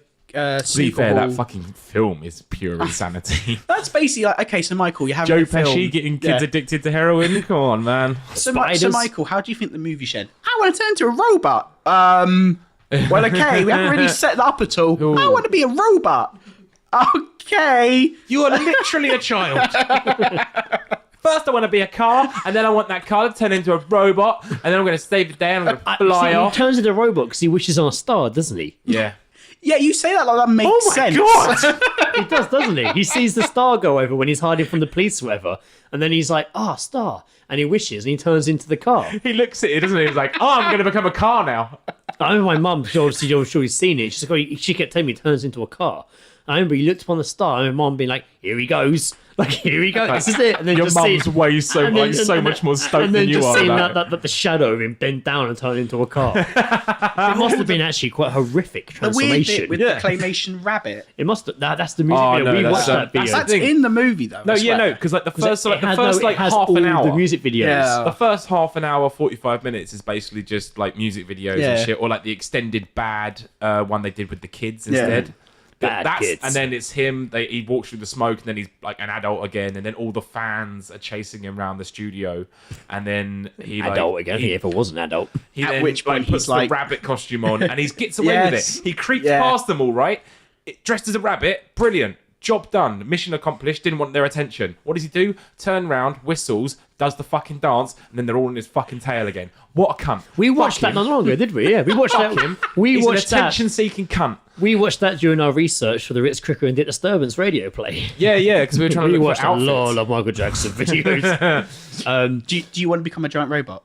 be Super fair, Bowl. that fucking film is pure insanity. That's basically like, okay, so Michael, you have Joe a film. Pesci getting kids Yeah. addicted to heroin? Come on, man. So Spiders. Michael, how do you think the movie shed? I want to turn into a robot. Well, okay, we haven't really set that up at all. Ooh. I want to be a robot. Okay. You are literally a child. First, I want to be a car, and then I want that car to turn into a robot, and then I'm going to save the day, and I'm going to fly See, off. He turns into a robot because he wishes on a star, doesn't he? Yeah. Yeah, you say that like that makes Oh my sense. god! He does, doesn't he? He sees the star go over when he's hiding from the police or whatever, and then he's like, star. And he wishes, and he turns into the car. He looks at it, doesn't he? He's like, oh, I'm going to become a car now. I remember my mum, obviously, I'm sure you've seen it. She kept telling me it turns into a car. I remember he looked upon the star, and my mum being like, "Here he goes, like here he goes, this is it." And then Your just mum's way so and then- like, so and much then- more stoked and then than you just are. seeing about that the shadow of him bend down and turn into a car. It must have been actually quite a horrific The weird transformation. bit with the claymation rabbit. It must have, that's the music Oh, video. no, We that's, watched that video. That's thing. in the movie though. No, I yeah, swear. no, because like the first, like, It the has- first no, it like has half all an hour, the music videos. Yeah. the first half an hour, 45 minutes is basically just like music videos Yeah. and shit, or like the extended bad one they did with the kids instead. Bad kids. And then it's him. He walks through the smoke, and then he's like an adult again, and then all the fans are chasing him around the studio, and then he Adult like, again. He, If it was an adult, he At then which point puts he's like- the rabbit costume on, and he gets away with Yes. it. He creeps Yeah. past them all, right? Dressed as a rabbit, brilliant. Job done. Mission accomplished. Didn't want their attention. What does he do? Turn round, whistles, does the fucking dance, and then they're all in his fucking tail again. What a cunt. we watched Fuck that him. not long ago, did we? Yeah, we watched that. Him. We He's watched an that. attention-seeking cunt. We watched that during our research for the Ritz Cricker and Disturbance radio play. Yeah, because we were trying to We look watched for a outfits. lot of Michael Jackson videos. Do you want to become a giant robot?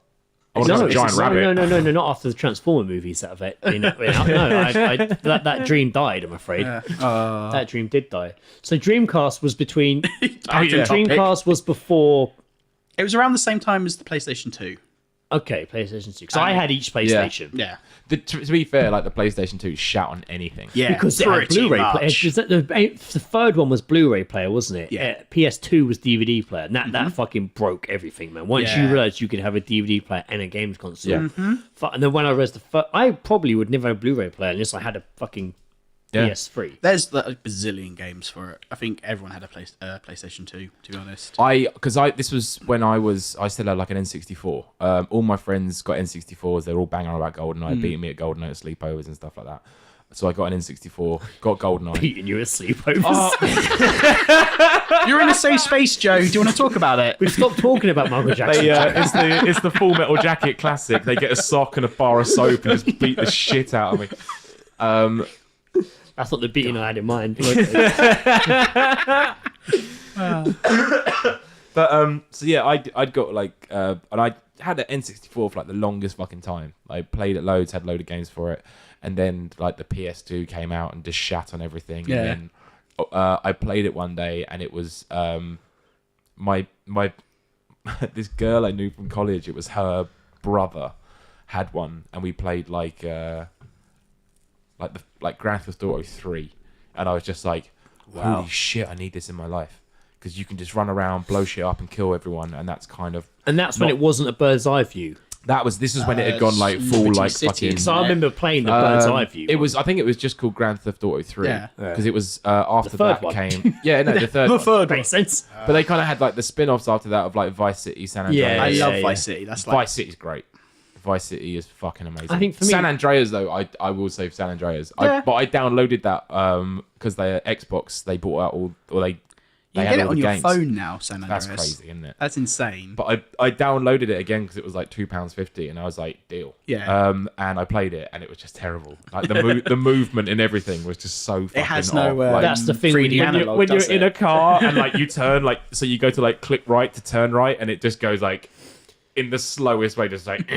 I want to be a giant rabbit. No, not after the Transformer movies that have it. That dream died, I'm afraid. That dream did die. So Dreamcast was between. Dreamcast was before. It was around the same time as the PlayStation 2. Okay, PlayStation 2. Because I had each PlayStation. Yeah. To be fair, like the PlayStation 2 shat on anything. Yeah. Because it had pretty Blu-ray much. player. The third one was Blu-ray player, wasn't it? Yeah. PS2 was DVD player. And that fucking broke everything, man. Once you Yeah. realised you could have a DVD player and a games console. Yeah. And then when I realised I probably would never have a Blu-ray player unless I had a fucking Yeah. PS3. There's a bazillion games for it. I think everyone had a PlayStation 2, to be honest. This was when I still had like an N64. All my friends got N64s. They're all banging on about GoldenEye, beating me at GoldenEye at sleepovers and stuff like that. So I got an N64, got GoldenEye. Beating you asleep over. You're in a safe space, Joe. Do you want to talk about it? We've stopped talking about Michael Jackson. It's the Full Metal Jacket classic. They get a sock and a bar of soap and just beat the shit out of me. That's not the beating I had in mind. But so yeah, I'd got like and I had an N64 for like the longest fucking time. I played it loads, had a load of games for it, and then like the PS2 came out and just shat on everything. Yeah. And then I played it one day, and it was my this girl I knew from college. It was her brother had one, and we played like Grand Theft Auto 3, and I was just like, holy shit, I need this in my life. Because you can just run around, blow shit up, and kill everyone, and that's kind of. And that's when it wasn't a bird's eye view. This is when it had gone like full Liberty like City. fucking. So I remember playing the bird's eye view. It was. I think it was just called Grand Theft Auto 3 Yeah. because it was after The third that one. came. Yeah, no, the third. one. Third Makes sense. But they kind of had like the spin-offs after that of like Vice City, San Andreas. Yeah, I yeah, love yeah. Vice City. That's like Vice City's great. Vice City is fucking amazing. I think for me- San Andreas though, I will say San Andreas. Yeah. But I downloaded that because they Xbox they bought out all or they you had can get it all on the your games. phone now, San Andreas. That's crazy, isn't it? That's insane. But I downloaded it again because it was like £2.50, and I was like, deal. Yeah. And I played it, and it was just terrible. Like the movement and everything was just so fucking has no, off. Like, That's the thing. 3D when you- analog. when you're does in it? a car and like you turn like so you go to like click right to turn right, and it just goes like in the slowest way, just like.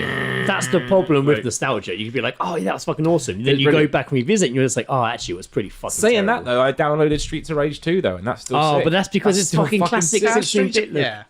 That's the problem with Like- nostalgia. You could be like, oh, yeah, that's fucking awesome. And then It's you go brilliant. back and revisit, and you're just like, oh, actually, it was pretty fucking Saying terrible. that though, I downloaded Streets of Rage 2 though, and that's still Oh, sick. but that's because it's still fucking classic sick. 16-bit. Yeah.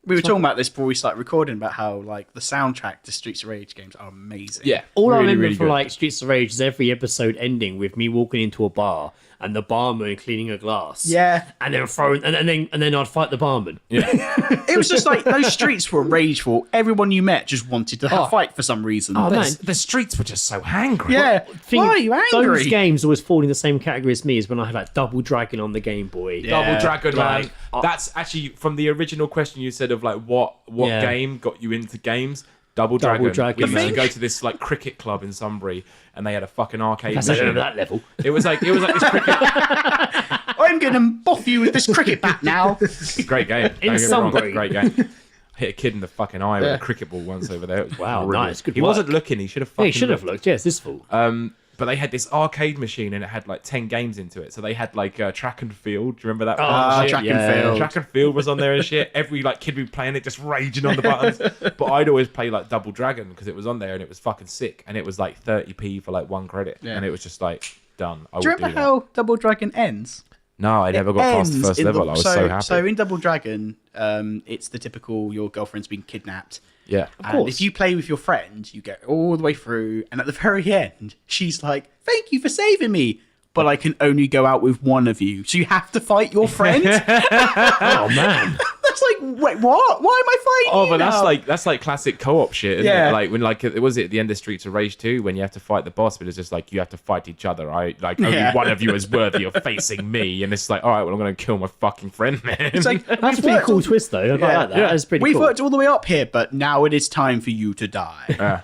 We were talking about this before we started recording about how like the soundtrack to Streets of Rage games are amazing. Yeah, All I really, remember really for good. like Streets of Rage is every episode ending with me walking into a bar and the barman cleaning a glass. Yeah. And then throwing and then I'd fight the barman. It was just like those streets were rageful. Everyone you met just wanted to fight for some reason. Oh, man. the streets were just so angry. Yeah. Thing- Why are you angry? Those games always fall in the same category as me as when I had like Double Dragon on the Game Boy. Yeah. Double Dragon, man. Like, That's actually from the original question you said of like what Yeah. game got you into games. Double Double Dragon. Dragon, We used to man. go to this like cricket club in Sunbury, and they had a fucking arcade That's like machine. over that level. It was like this cricket. I'm going to boff you with this cricket bat now. Great game. Don't get me wrong, Sunbury. great game. Hit a kid in the fucking eye with a cricket ball once over there. It was Wow, brilliant. nice, good He work. wasn't looking. He should have. Yeah, Fucking he should have looked. looked. Yeah, it's his fault. But But they had this arcade machine and it had like 10 games into it. So they had like track and field. Do you remember that? Track and field. Track and field was on there and shit. Every like kid would be playing it, just raging on the buttons. But I'd always play like Double Dragon because it was on there and it was fucking sick. And it was like 30p for like 1 credit. Yeah. And it was just like done. Do you remember how Double Dragon ends? No, I never got past the first level. I was so happy. So in Double Dragon, it's the typical your girlfriend's been kidnapped. Yeah. And if you play with your friend, you get all the way through, and at the very end, she's like, "Thank you for saving me, but I can only go out with one of you, so you have to fight your friend." Oh man. That's like, wait, what? Why am I fighting? Oh, you but now? that's like classic co-op shit, isn't Yeah. it? Like when it was at the end of Streets of Rage 2 when you have to fight the boss, but it's just like you have to fight each other. Only one of you is worthy of facing me, and it's like, all right, well, I'm gonna kill my fucking friend, man. It's like, That's a pretty cool twist, though. I like that. That's pretty We've cool. worked all the way up here, but now it is time for you to die.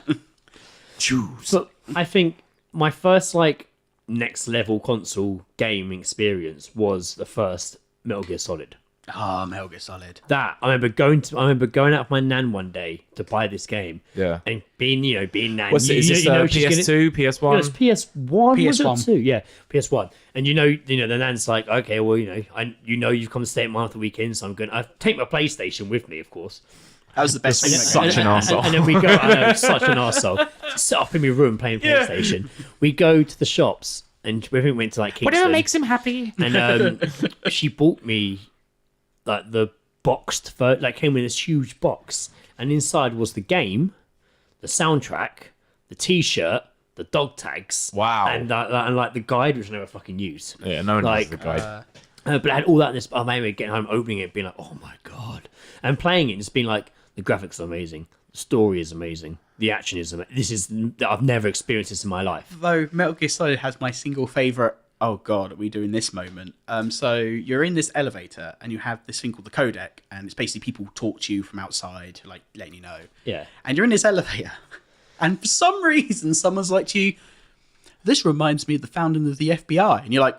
Choose. But I think my first like next level console gaming experience was the first Metal Gear Solid. Metal Gear Solid. That I remember going out with my nan one day to buy this game. Yeah. And being nan. What's it? Is this PS2, PS1? No, it's PS1. PS1. Was it too? Yeah, PS1. And the nan's like, okay, well, you've come to stay at mine after the weekend, so I take my PlayStation with me, of course. That was the best thing. Such an arsehole. And then we go, I know, such an arsehole. Sit up in my room playing PlayStation. We go to the shops, and we went to like Kingston. Whatever makes him happy. And she bought me like the boxed, came in this huge box, and inside was the game, the soundtrack, the T-shirt, the dog tags. Wow. And like the guide, which I never fucking used. Yeah, no one Like, knows the guy. But I had all that in this. I remember getting home, opening it, being like, "Oh my god!" and playing it, just being like, "The graphics are amazing, the story is amazing, the action is amazing. I've never experienced this in my life." Though Metal Gear Solid has my single favourite. Oh god, are we doing this moment? So you're in this elevator and you have this thing called the codec, and it's basically people talk to you from outside, like letting you know. Yeah. And you're in this elevator, and for some reason, someone's like to you, "This reminds me of the founding of the FBI," and you're like,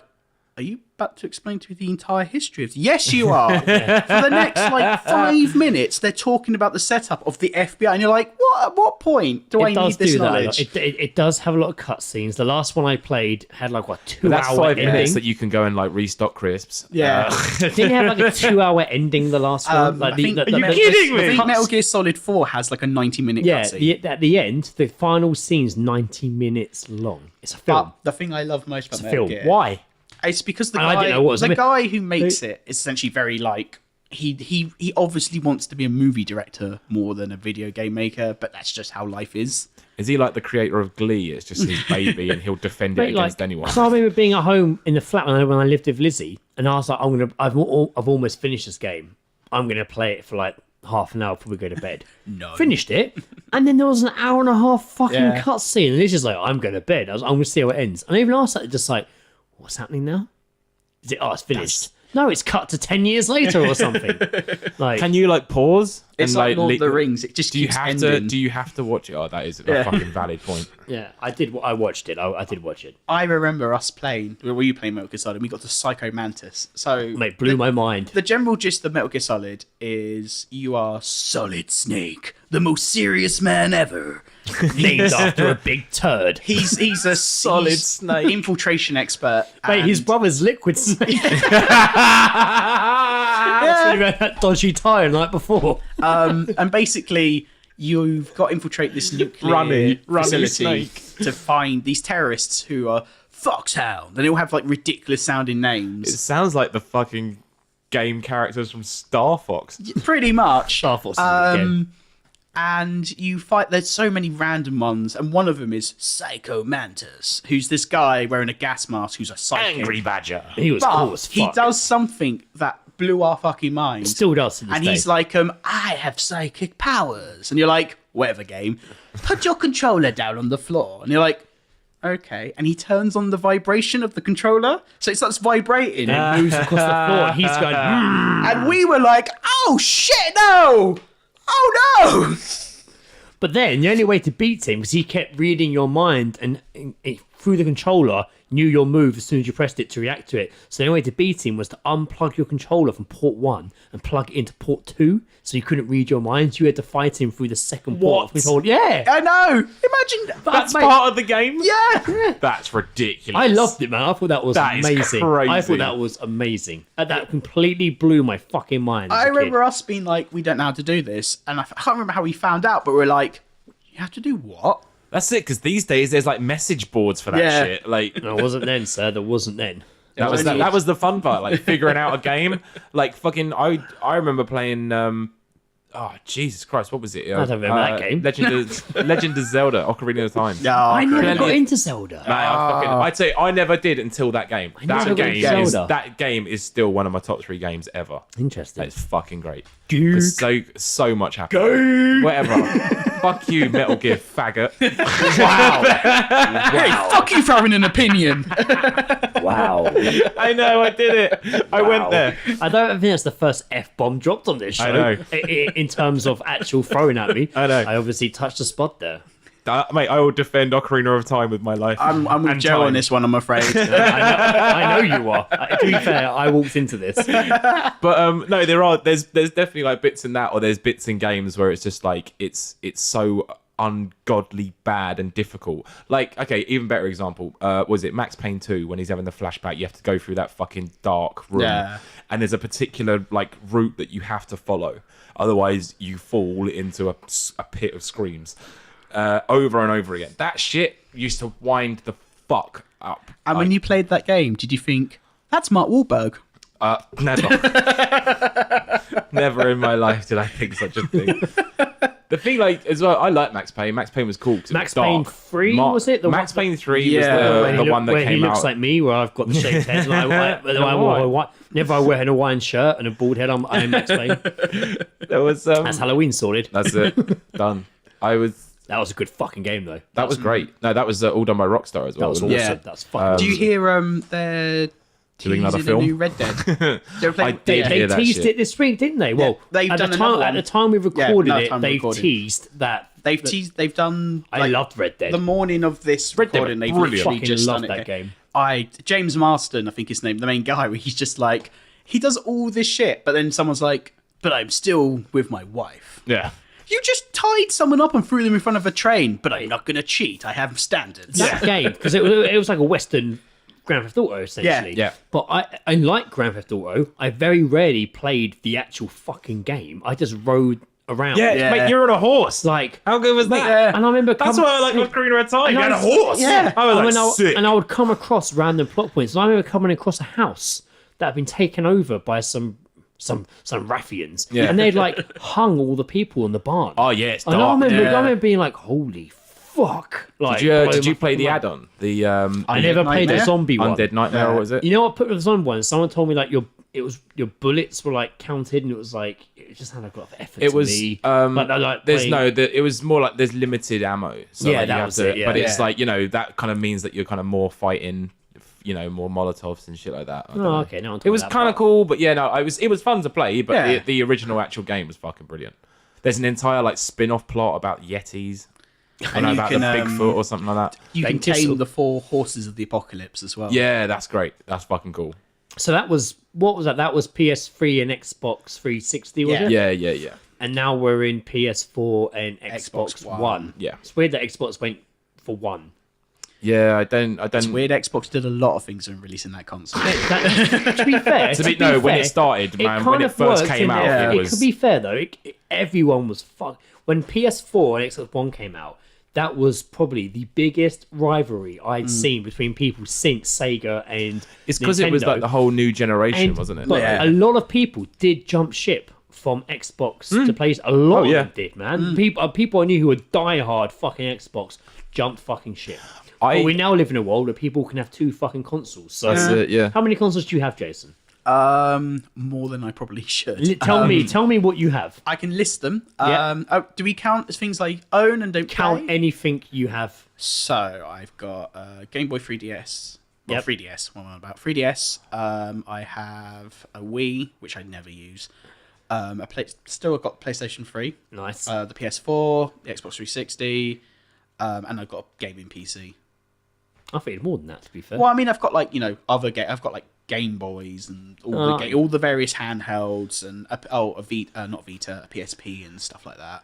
"Are you about to explain to me the entire history of?" Yes, you are. For the next 5 minutes, they're talking about the setup of the FBI, and you're like, "What? At what point do I need this knowledge?" It does have a lot of cutscenes. The last one I played had like what 2 That's hour 5 ending. minutes that you can go and like restock crisps. Yeah. Didn't it have like a 2 hour ending? The last one. I think, are you kidding me? I think Metal Gear Solid 4 has like a 90-minute Yeah, cutscene. at the end, the final scene's 90 minutes long. It's a film. But the thing I love most about It's a Metal film. Gear, Why? it's because the And I didn't know what was- guy who makes it is essentially very like he obviously wants to be a movie director more than a video game maker, but that's just how life is. Is he like the creator of Glee? It's just his baby and he'll defend it against anyone. So I remember being at home in the flat when I lived with Lizzie, and I was like, I've almost finished this game. I'm gonna play it for like half an hour before we go to bed. No. Finished it, and then there was an hour and a half fucking Yeah. cutscene, and Lizzie's like, I'm going to bed. I'm going to see how it ends. And I even asked that, just like, what's happening now? Is it? Oh, it's finished. No, it's cut to 10 years later or something. Like, Can you like pause? It's and, like Lord of the li- Rings. It just Do you keeps have ending. to? Do you have to watch it? Oh, that is a fucking valid point. yeah, I did. I watched it. I did watch it. I remember us playing. Were you playing Metal Gear Solid? And we got to Psycho Mantis. So Mate, blew my mind. the general gist of Metal Gear Solid is you are Solid Snake, the most serious man ever. Named after a big turd. He's a Solid he's Snake. infiltration expert. Mate, his and- brother's Liquid Snake. Yeah. He had that dodgy tire the night before. And basically, you've got to infiltrate this nuclear Runny facility snake. to find these terrorists who are Foxhound, and they all have like ridiculous sounding It names. sounds like the fucking game characters from Star Fox. Pretty much. Star Force again. And you fight. There's so many random ones, and one of them is Psycho Mantis, who's this guy wearing a gas mask who's a psychic. Badger. He was cool But as he fuck. does something that blew our fucking minds. Still does to this And day. he's like, I have psychic powers. And you're like, whatever, game. Put your controller down on the floor. And you're like, okay. And he turns on the vibration of the controller. So it starts vibrating. and moves across the floor. And he's going, And we were like, oh, shit, no. Oh, no. But then the only way to beat him was he kept reading your mind, and through the controller knew your move as soon as you pressed it to react to it. So the only way to beat him was to unplug your controller from port 1 and plug it into port 2, so you couldn't read your minds. You had to fight him through the second port of controller. Yeah, I know. Imagine That's mate, part of the game. Yeah. That's ridiculous. I loved it, man. I thought that was That is amazing. crazy. I thought that was amazing. That completely blew my fucking mind. As I a kid. remember us being like, we don't know how to do this, and I can't remember how we found out, but we're like, you have to do what? That's it. Because these days there's like message boards for that Yeah. shit. Like There wasn't then, sir. There wasn't then. that was the fun part. Like figuring out a game. Like fucking. I remember playing. Oh Jesus Christ! What was it? I don't remember that game. Legend of Zelda: Ocarina of Time. No, I never Plenty got of- into Zelda. Man, I'd say I never did until that game. never got into Zelda. That game is still one of my top 3 games ever. Interesting. It's fucking great. Geek. There's so much happening. Whatever. Fuck you, Metal Gear faggot. Hey, fuck you for having an opinion. Wow. I know, I did it. I went there. I don't think that's the first F-bomb dropped on this show. I know. In terms of actual throwing at me. I know. I obviously touched the spot there. Mate, I will defend Ocarina of Time with my life. I'm with And Joe time. on this one, I'm afraid. I know you are. To be fair, I walked into this. But no, there's definitely like bits in that, or there's bits in games where it's just like it's so ungodly bad and difficult. Like, okay, even better example, was it Max Payne 2 when he's having the flashback, you have to go through that fucking dark room. Yeah. And there's a particular like route that you have to follow. Otherwise you fall into a pit of screams. Over and over again. That shit used to wind the fuck up. And when you played that game, did you think, that's Mark Wahlberg? Never. Never in my life did I think such a thing. The thing, like, as well, I like Max Payne. Max Payne was cool. 'Cause Max it was Payne dark. 3, was it? The Max one- Payne 3 Yeah. was the one that where came he looks out. like me, where I've got the shaved head. Whenever I wear an Hawaiian shirt and a bald head, I'm Max Payne. There was, That's Halloween sorted. that's it. Done. That was a good fucking game, though. That was great. No, that was all done by Rockstar as well. That was awesome. Yeah. That's fucking. Do you hear they're Doing another teasing a film? new Red Dead? Did you ever play I Red did Dead? hear They that teased shit. it this week, didn't they? Well, they've at done the another time. one. At the time we recorded no, it, time they've recorded. teased that. They've done. I like, loved Red Dead. The morning of this Red Dead recording, was they've brilliant. literally Fucking just loved done it. that game. James Marston, I think his name, the main guy, where he's just like, he does all this shit, but then someone's like, but I'm still with my wife. Yeah. You just tied someone up and threw them in front of a train, but I'm not going to cheat. I have standards. That game, because it was like a Western Grand Theft Auto, essentially. Yeah. But I like Grand Theft Auto. I very rarely played the actual fucking game. I just rode around. Yeah. Mate, you're on a horse. Like, How good was that? Yeah. and I remember That's why I like Ocarina of Time. You had a horse. Yeah, I was and like, sick. and I would come across random plot points. And I remember coming across a house that had been taken over by some ruffians, Yeah. and they'd like hung all the people in the barn. Oh, yeah, it's and I dark. remember being like, "Holy fuck!" Like, Did you blow play my the fucking mind. add-on? The I never played the Nightmare? zombie one. Undead Nightmare, or what was it? You know what? Put the zombie one. Someone told me like your bullets were like counted, and it was like it just had a lot of effort. It to was me. like it was more like there's limited ammo. So Yeah, like, you that have was to, it, yeah. but it's Yeah. like, that kind of means that you're kind of more fighting, more Molotovs and shit like that. I don't Oh, know. okay. No, It was kind of cool, but yeah, no, it was fun to play, but Yeah. the original actual game was fucking brilliant. There's an entire like spin-off plot about Yetis. I know you about can, the Bigfoot or something like that. You can Dentist- tame the 4 horses of the apocalypse as well. Yeah, that's great. That's fucking cool. So that was what was that? That was PS3 and Xbox 360, was it? Yeah. And now we're in PS4 and Xbox Xbox One. One. Yeah. It's weird that Xbox went for one. Yeah, I don't. It's weird. Xbox did a lot of things when releasing that console. To be fair, when it started, man, when kind it of first worked, came didn't out, it? it It was. could be fair though. Everyone was fucked when PS4 and Xbox One came out. That was probably the biggest rivalry I'd seen between people since Sega and It's because it was like the whole new generation, And- wasn't it? But Yeah. a lot of people did jump ship from Xbox to PlayStation. A lot of yeah. them did, man. People I knew who were diehard fucking Xbox jumped fucking ship. But we now live in a world where people can have 2 fucking consoles. So That's it, yeah. how many consoles do you have, Jason? More than I probably should. Tell me what you have. I can list them. Yeah. Do we count as things I own and don't Count play? anything you have. So I've got Game Boy 3DS. Well, Yep. 3DS. What am I about? 3DS. I have a Wii, which I never use. Still got PlayStation 3. Nice. The PS4, the Xbox 360, and I've got a gaming PC. I think it's more than that, to be fair. Well, I mean, I've got like I've got like Game Boys and all the various handhelds and a Vita, not Vita, a PSP and stuff like that.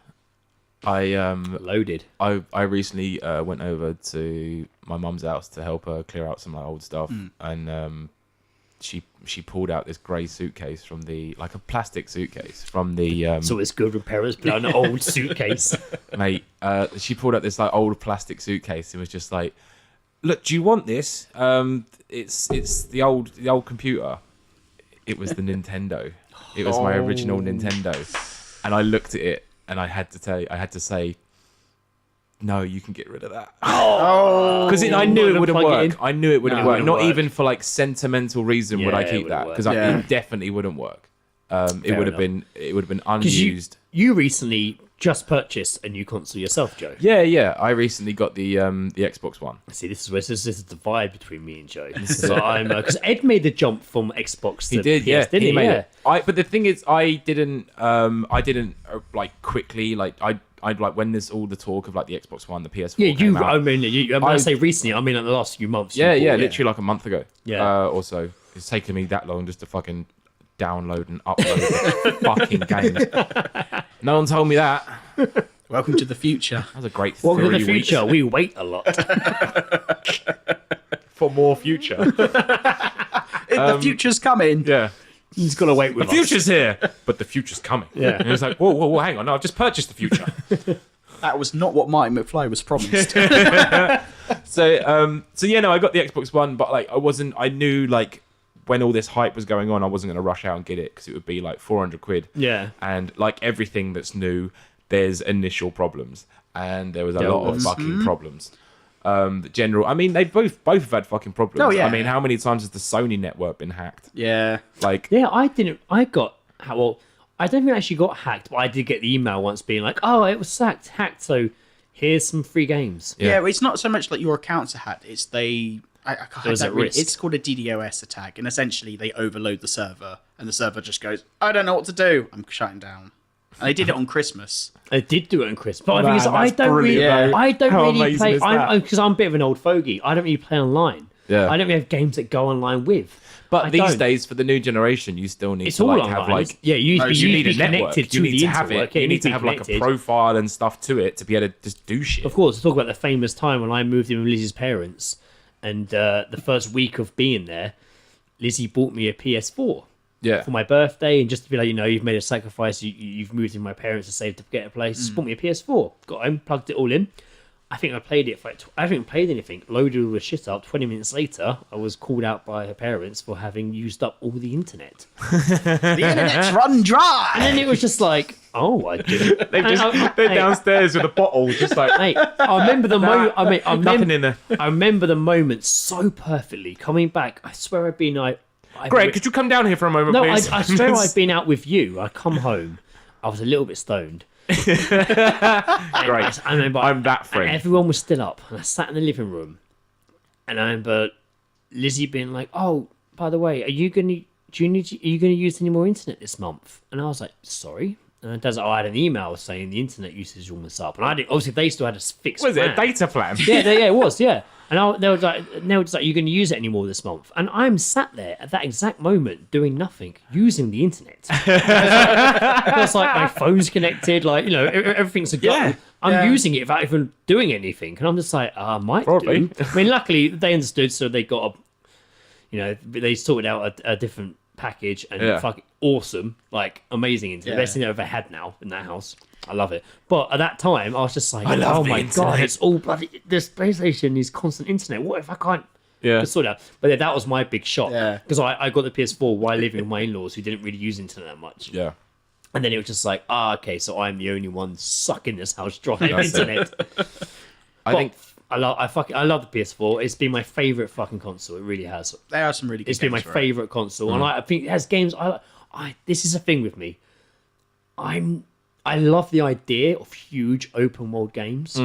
Loaded. I recently went over to my mum's house to help her clear out some like old stuff, and she pulled out this grey suitcase from a plastic suitcase from the. So it's good with parents, but an old suitcase. Mate, she pulled out this like old plastic suitcase and was just like, "Look, do you want this? It's the old computer. It was the Nintendo. It was my original Nintendo." And I looked at it and I had to say, "No, you can get rid of that." Because I knew it wouldn't work. I knew it wouldn't work. Not even for like sentimental reason would I keep that, because it definitely wouldn't work. It would have been unused. You recently just purchased a new console yourself, Joe. Yeah. I recently got the Xbox One. See, this is the divide between me and Joe. So I'm because Ed made the jump from Xbox to PS, didn't he? Made it. But the thing is, I didn't like quickly like I'd like when there's all the talk of like the Xbox One, the PS4. Yeah, came out, when I say recently, I mean like the last few months. Literally like a month ago. Yeah. Or so. It's taken me that long just to fucking download and upload the fucking games. No one told me that. Welcome to the future. That was a great 3 Welcome to the weeks. future. We wait a lot. For more future. The future's coming. Yeah. He's got to wait with The future's here, but the future's coming. Yeah. And it's like, whoa, hang on. No, I've just purchased the future. That was not what Marty McFly was promised. So yeah, no, I got the Xbox One, but like I knew like when all this hype was going on, I wasn't going to rush out and get it because it would be like 400 quid. Yeah. And like everything that's new, there's initial problems, and there was a lot of fucking problems. I mean, they both have had fucking problems. Oh, yeah. I mean, how many times has the Sony network been hacked? Yeah. Like, Yeah, I don't think I actually got hacked, but I did get the email once being like, "Oh, it was hacked. So here's some free games." Yeah, well, it's not so much like your accounts are hacked. It's it's called a DDoS attack, and essentially they overload the server, and the server just goes, "I don't know what to do. I'm shutting down." And they did it on Christmas. I did do it on Christmas, but Man, I that's brilliant, I don't How really amazing play is that? because I'm a bit of an old fogey. I don't really play online. Yeah. I don't really have games that go online with. but I these don't. days for the new generation, you still need It's to all like have online. like You need a network. connected You to need the to have internet. it. Yeah, You need to have like a profile and stuff to it to be able to just do shit. Of course, talk about the famous time when I moved in with Lizzie's parents, and the first week of being there, Lizzie bought me a PS4 Yeah. for my birthday, and just to be like, you've made a sacrifice. You've moved in with my parents to save to get a place. Just bought me a PS4. Got home, plugged it all in. I think I played it for I haven't played anything. Loaded all the shit up. 20 minutes later, I was called out by her parents for having used up all the internet. The internet's run dry. And then it was just like, oh, I didn't. They're downstairs with a bottle, just like Hey, I remember the moment. nothing in there. I remember the moment so perfectly. Coming back, I swear I've been. Greg, could you come down here for a moment, No, please? I swear I've been out with you. I come home. I was a little bit stoned. Great. I remember I'm that friend. and everyone was still up, and I sat in the living room, and I remember Lizzie being like, "Oh, by the way, are you gonna use any more internet this month?" And I was like, "Sorry." And Dad's like, "Oh, I had an email saying the internet usage is almost up," and I didn't. Obviously, they still had a fixed. Was it a plan. data plan? Yeah, it was. Yeah. And they were just like, "You're going to use it anymore this month?" And I'm sat there at that exact moment doing nothing, using the internet. It's like my phone's connected, like everything's a go. Yeah. I'm using it without even doing anything, and I'm just like, I might Probably. do. I mean, luckily they understood, so they got they sorted out a different package, and fucking awesome, like amazing internet. Yeah. Best thing I've ever had now in that house. I love it. But at that time, I was just like, love oh the my internet. god, it's all bloody. This PlayStation is constant internet. What if I can't sort out? But yeah, that was my big shock. Yeah. Because I got the PS4 while living with my in-laws who didn't really use internet that much. Yeah. And then it was just like, okay, so I'm the only one sucking this house dry of That's it. internet. I think I love the PS4. It's been my favorite fucking console. It really has. There are some really good It's been my games for it. favorite console, and I think it has games. This is a thing with me. I love the idea of huge open world games.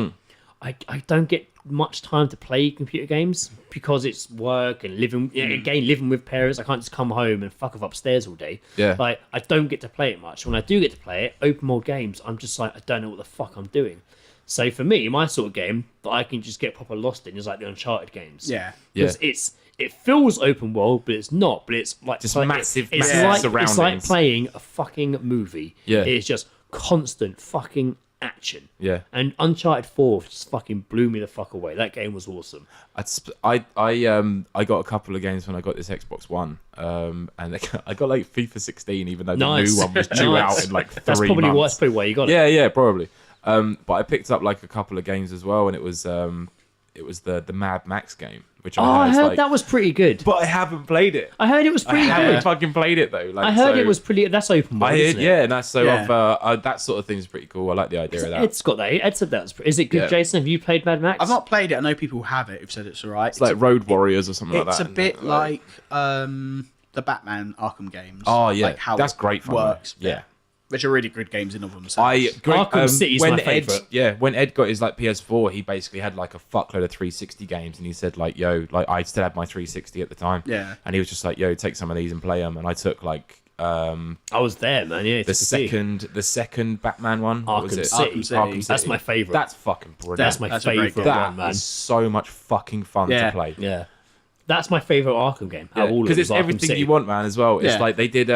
I don't get much time to play computer games because it's work and living with parents. I can't just come home and fuck off upstairs all day. Yeah. Like, I don't get to play it much. When I do get to play it, open world games, I'm just like, I don't know what the fuck I'm doing. So for me, my sort of game that I can just get proper lost in is like the Uncharted games. Yeah. Because it feels open world, but it's not. But it's like Just like, massive it's surroundings. It's like playing a fucking movie. Yeah. It's just constant fucking action. Yeah. And Uncharted 4 just fucking blew me the fuck away. That game was awesome. I got a couple of games when I got this Xbox One, and I got like FIFA 16, even though the new one was due out in like 3 That's probably months. why you got it. Yeah, probably. But I picked up like a couple of games as well, and it was the Mad Max game, which I heard like, that was pretty good. but I haven't played it. I heard it was pretty I haven't good. fucking played it though. Like, I heard so it was pretty. That's open world, isn't it? yeah, and that's so Yeah. that sort of thing is pretty cool. I like the idea of that. Ed's got that. Ed said that was. Is it good, Yeah. Jason? Have you played Mad Max? I've not played it. I know people who have it who've said it's alright. It's like Road Warriors or something like that. It's a isn't bit it? like the Batman Arkham games. Oh yeah, like how that's it great fun. works. Yeah. Which are really good games in of themselves. Arkham City's when my Ed, favourite. when Ed got his like PS4, he basically had like a fuckload of 360 games, and he said like, "Yo, like I still had my 360 at the time." Yeah. And he was just like, "Yo, take some of these and play them." And I took like I was there, man. Yeah, the second Batman one. What was Arkham it? City. Arkham City. That's my favourite. That's fucking brilliant. That's my That's a great favourite game. one, That man. is so much fucking fun Yeah. to play. Yeah, that's my favourite Arkham game. Because it's Arkham everything City. you want, man. As well, it's Yeah. like they did.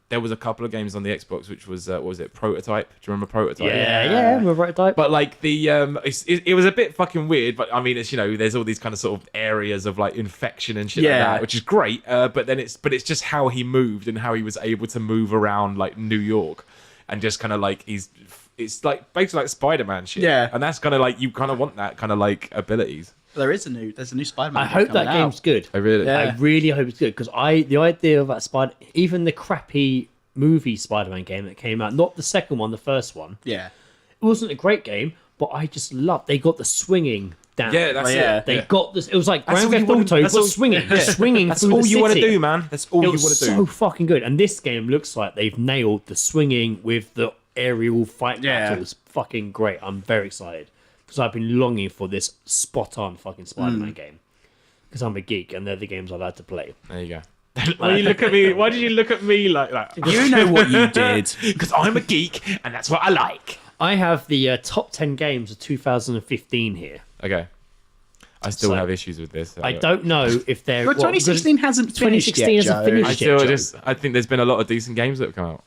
There was a couple of games on the Xbox, which was what was it? Prototype. Do you remember Prototype? Yeah, we're right type. But like the it was a bit fucking weird. But I mean, it's there's all these kind of sort of areas of like infection and shit like Yeah. that, which is great. But it's just how he moved and how he was able to move around like New York, and just kind of like it's like basically like Spider-Man shit. Yeah. And that's kind of like you kind of want that kind of like abilities. There's a new Spider-Man. I hope that game's good. I really. Yeah. I really hope it's good because the idea of that even the crappy movie Spider-Man game that came out, not the second one, the first one, Yeah. it wasn't a great game, but I just loved. They got the swinging down. Yeah, that's yeah. it. They Yeah. got this. It was like That's Grand all you Theft wanna- Auto, that's but all- swinging, yeah. swinging. That's through all the you want to city. do, man. That's all It you was want to so do. fucking good. And this game looks like they've nailed the swinging with the aerial fight Yeah. battles. Fucking great. I'm very excited because I've been longing for this spot-on fucking Spider-Man game. Because I'm a geek and they're the games I like to play. There you go. Why you look at me? Why did you look at me like that? You know what you did. Because I'm a geek and that's what I like. I have the top 10 games of 2015 here. Okay. I still So- have issues with this. I don't know if they're... Well, 2016 hasn't finished 2016 yet, hasn't Joe. finished I yet, still Joe. I think there's been a lot of decent games that have come out.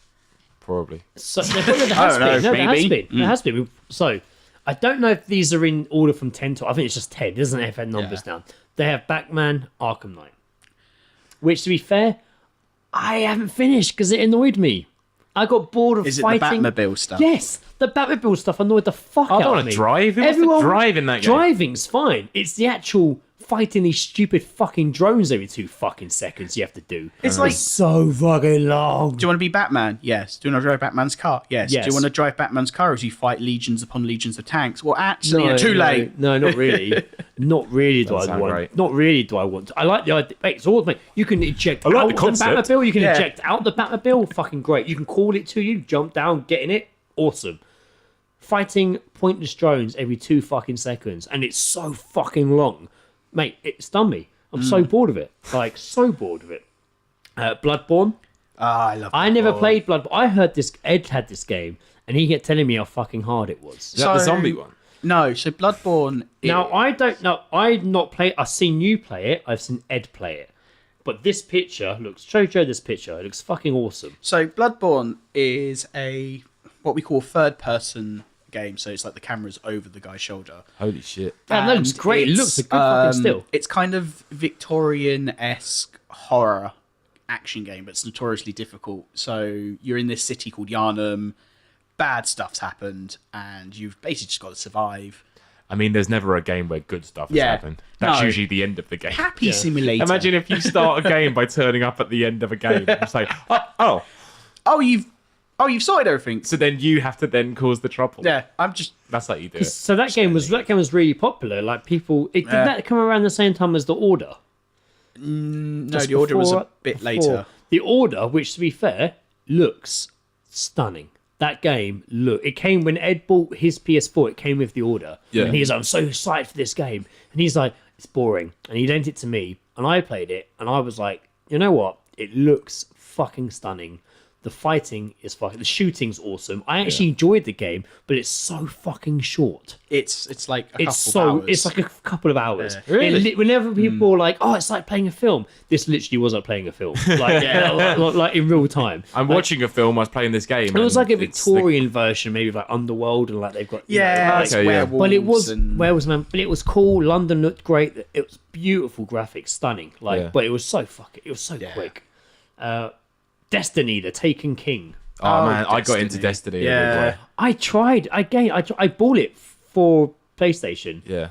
Probably. So, there has I don't know, been. No, there has maybe. been. There has been. So, I don't know if these are in order from 10 to... I think it's just 10. It doesn't have numbers down. They have Batman Arkham Knight. Which, to be fair, I haven't finished because it annoyed me. I got bored of Is it fighting. the Batmobile stuff? Yes, the Batmobile stuff annoyed the fuck I out don't of want me. to drive. Who wants to drive in that game? Driving's fine. It's the actual fighting these stupid fucking drones every 2 fucking seconds you have to do. It's like- so fucking long. Do you want to be Batman? Yes. Do you want to drive Batman's car? Yes. Yes. Do you want to drive Batman's car as you fight legions upon legions of tanks? Well, actually, too late. No, not really. Not really do I Doesn't sound want. right. Not really do I want. I like the idea. Mate, it's all mate. You can eject like out the the concept. Batmobile. You can Yeah. eject out the Batmobile. Fucking great. You can call it to you. Jump down, get in it. Awesome. Fighting pointless drones every 2 fucking seconds, and it's so fucking long, mate. It's done me. I'm so bored of it. Like so bored of it. Bloodborne. I love I never Bloodborne. played Bloodborne. I heard this. Ed had this game, and he kept telling me how fucking hard it was. Is that the So- zombie one? No, so Bloodborne. Now I don't know. I've not played. I've seen you play it. I've seen Ed play it. But this picture looks. Show Joe this picture. It looks fucking awesome. So Bloodborne is a what we call third-person game. So it's like the camera's over the guy's shoulder. Holy shit. That looks And great. It it's, looks a good fucking still. It's kind of Victorian-esque horror action game, but it's notoriously difficult. So you're in this city called Yarnum. Bad stuff's happened, and you've basically just got to survive. I mean, there's never a game where good stuff has Yeah. happened. That's No. usually the end of the game. Happy Simulator. Imagine if you start a game by turning up at the end of a game. It's like, oh. Oh, you've sorted everything. So then you have to then cause the trouble. Yeah, I'm just. That's how you do it. So that game was really popular. Like people, did that come around the same time as The Order? No, Just the order was a before- bit before. later. The Order, which to be fair, looks stunning. That game, look, it came when Ed bought his PS4. It came with the order, Yeah. and he's like, "I'm so excited for this game," and he's like, "It's boring," and he lent it to me, and I played it, and I was like, "You know what? It looks fucking stunning. The fighting is fucking. The shooting's awesome. I actually enjoyed the game, but it's so fucking short. It's like a It's couple of hours. it's like a couple of hours. Yeah. Really? Whenever people are like, "Oh, it's like playing a film," this literally wasn't playing a film. Like, like in real time. I'm watching a film. I was playing this game. It was and like a it's Victorian version, maybe of like Underworld, and like they've got it's Okay, yeah. werewolves. But it was and... but it was cool. London looked great. It was beautiful graphics, stunning. Like, Yeah. but it was so quick. Destiny, the Taken King. Oh, man, I got Destiny. into Destiny. Yeah. I tried again. I bought it for PlayStation. Yeah.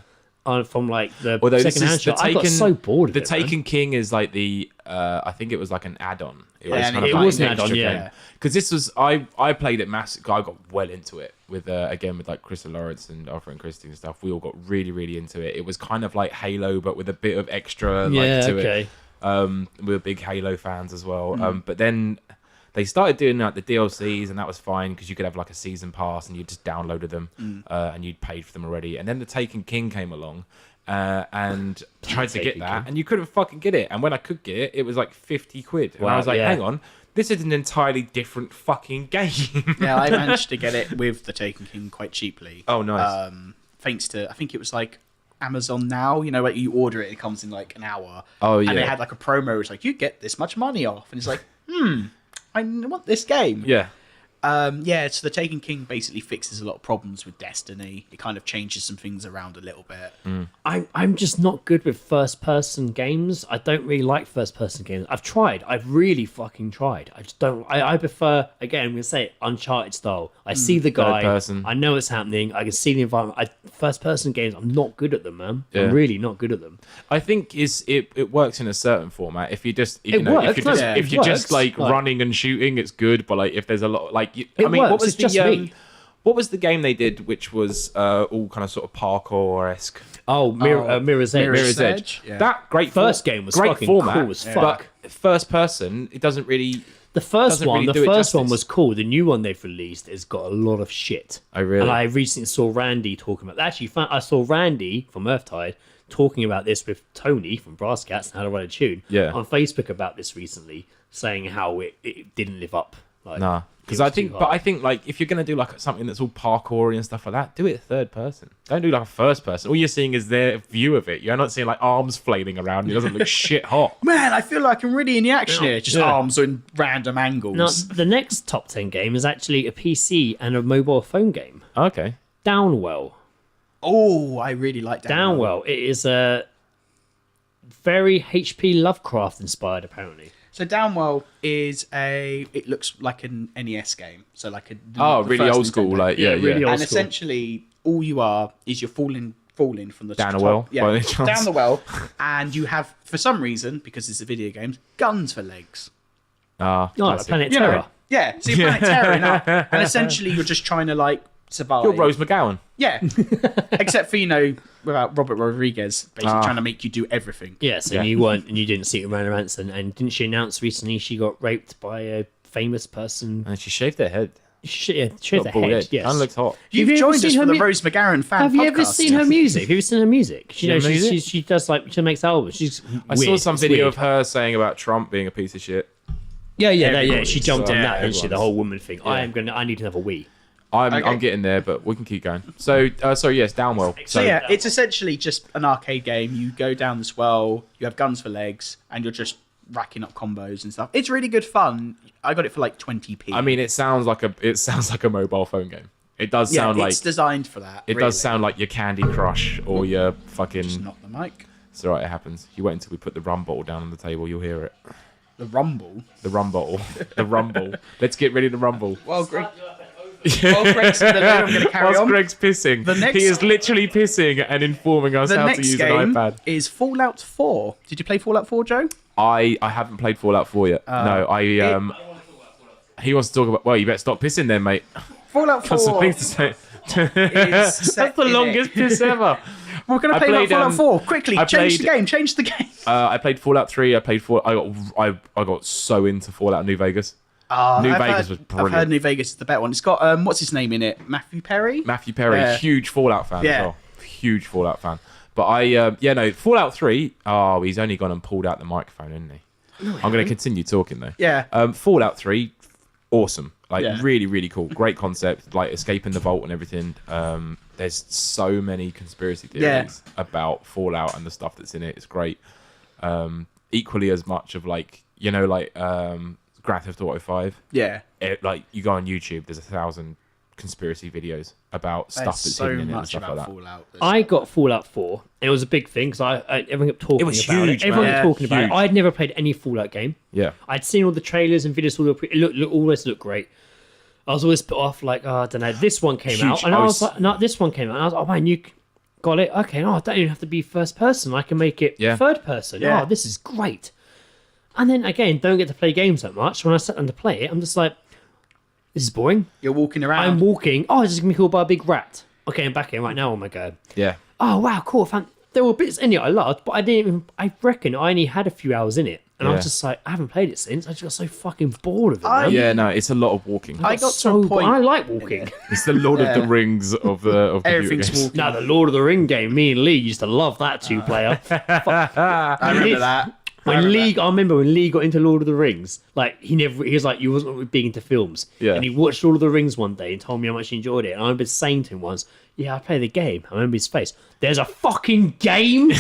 From like the Although this second hand is the shop. I got so bored of The it. man. Taken King is like the I think it was like an add-on. It was and kind it of like was an an extra add-on, yeah. game. Because this was I played it massive. I got well into it with again with like Krista Lawrence and Arthur and Christy and stuff. We all got really into it. It was kind of like Halo, but with a bit of extra like to it. We were big Halo fans as well. But then they started doing like the DLCs, and that was fine because you could have like a season pass and you just downloaded them and you'd paid for them already. And then the Taken King came along and tried to get Taken that, King. and you couldn't fucking get it. And when I could get it, it was like 50 quid. And I Wow, was like, yeah. hang on, this is an entirely different fucking game. Yeah, I managed to get it with the Taken King quite cheaply. Oh, nice. Thanks to, I think it was like Amazon Now, you know, like you order it, it comes in like an hour. Oh, yeah. And it had like a promo, it's like, you get this much money off. And it's like, I want this game. Yeah. So the Taken King basically fixes a lot of problems with Destiny. It kind of changes some things around a little bit. I'm just not good with first person games. I don't really like first person games. I've really fucking tried. I just don't. I prefer, again, I'm gonna say it, Uncharted style. I see the guy, person. I know what's happening, I can see the environment. First person games, I'm not good at them, man. Yeah. I'm really not good at them. I think it works in a certain format. If you just It works, if you're just like- running and shooting, it's good. But like if there's a lot like It what works, was it's the just me. what was the game they did which was all kind of sort of parkour esque? Mirror's Edge. Mirror's Edge. Yeah. That great First game was great fucking format, cool as fuck. but first person it doesn't really. The first doesn't one, really the do it first one justice. was cool. The new one they've released has got a lot of shit. Oh, really? And I recently saw Randy talking about. Actually, I saw Randy from Earthtide talking about this with Tony from Brass Cats and How to Run a Tune Yeah. on Facebook about this recently, saying how it didn't live up. Like, Nah, because it I was think, too but hard. I think like if you're gonna do like something that's all parkour and stuff like that, do it third person. Don't do like a first person. All you're seeing is their view of it. You're not seeing like arms flailing around. It doesn't look shit hot. Man, I feel like I'm really in the action here. Just Yeah. arms in random angles. Now, the next top 10 game is actually a PC and a mobile phone game. Okay. Downwell. Oh, I really like Downwell. Downwell. It is a very HP Lovecraft inspired, apparently. So Downwell is it looks like an NES game. So like the Really first old school, Nintendo. like yeah, really yeah. old And school. essentially, all you are is you're falling from the Down a top, well, yeah, by any chance? down the well, and you have, for some reason, because it's a video game, guns for legs. Like classic. Planet You know, Terror. yeah. So you're Planet Terror now, and essentially you're just trying to like survive. You're Rose McGowan. Yeah, except for without Robert Rodriguez basically trying to make you do everything. Yes, Yeah. and you weren't, and you didn't see Miranda Manson, and didn't she announce recently she got raped by a famous person? And she shaved her head. She shaved Got the a bald head. Yes. And looks hot. You've Have you ever joined us seen for her the mu- Rose McGowan fan Have you ever podcast. seen her music? Have you seen her music? You know, her music? she does like she makes albums. She's I saw weird. some It's video weird. of her saying about Trump being a piece of shit. Yeah. She Everyone's- jumped on yeah, that, didn't she? The everyone's- whole woman thing. yeah. I need to have a wee. I'm Okay. getting there, but we can keep going. So, yes, Downwell. So yeah, it's essentially just an arcade game. You go down this well, you have guns for legs, and you're just racking up combos and stuff. It's really good fun. I got it for like 20p. I mean, it sounds like a mobile phone game. It does yeah, sound like it's designed for that. it really. does sound like your Candy Crush or your fucking. Just not the mic. It's alright, it happens. You wait until we put the rum bottle down on the table, you'll hear it. The rumble. The rum bottle, the rumble. Let's get ready to rumble. Well, Greg. Well, Greg's I'm going to carry Whilst on. Greg's pissing, The next- he is literally pissing and informing us The how to next use an game iPad. is Fallout 4. Did you play Fallout 4, Joe? I haven't played Fallout 4 yet. No, he wants to talk about. Well, you better stop pissing then, mate. Fallout Got some 4 things to say. is set That's the in longest it. piss ever. We're going to I play played, Fallout 4. Quickly, I change the played- game. Change the game. I played Fallout 3. I got so into Fallout New Vegas. New I've Vegas heard- was I've brilliant. heard New Vegas is the better one. It's got what's his name in it? Matthew Perry. Matthew Perry, Yeah. huge Fallout fan Yeah. as well. Huge Fallout fan. But Fallout 3, he's only gone and pulled out the microphone, isn't he? I'm going to continue talking though. Yeah. Fallout 3, awesome. Like Yeah. really, really cool. Great concept, like escaping the vault and everything. There's so many conspiracy theories about Fallout and the stuff that's in it. It's great. Equally as much of Grand Theft Auto 5. Yeah. You go on YouTube, there's 1,000 conspiracy videos about stuff There's that's so hidden in it and much stuff about like that. Fallout. I got Fallout 4. It was a big thing because everyone kept talking was about huge, it. Everyone man. kept talking about Huge. it. I'd never played any Fallout game. Yeah. I'd seen all the trailers and videos. Always looked great. I was always put off, like, I don't know. This one came out, and I was like, no, this one came out, and I was like, oh man, you got it. Okay, no, I don't even have to be first person. I can make it third person. Yeah. Oh, this is great. And then again, don't get to play games that much. When I sat down to play it, I'm just like, this is boring. You're walking around. I'm walking. Oh, this is gonna be called by a big rat. Okay, I'm back in right now. Oh my god. Yeah. Oh wow, cool. There were bits in it I loved, but I reckon I only had a few hours in it. And I was just like, I haven't played it since. I just got so fucking bored of it. Man. Yeah, no, it's a lot of walking. I got to a point. I like walking. It's the Lord of the Rings of the Everything's games. walking. Now, the Lord of the Ring game, me and Lee used to love that two-player. I remember that. I remember when Lee got into Lord of the Rings. Like he was like, he wasn't big into films, Yeah. and he watched Lord of the Rings one day and told me how much he enjoyed it. And I remember saying to him once, "Yeah, I play the game." I remember his face. There's a fucking game.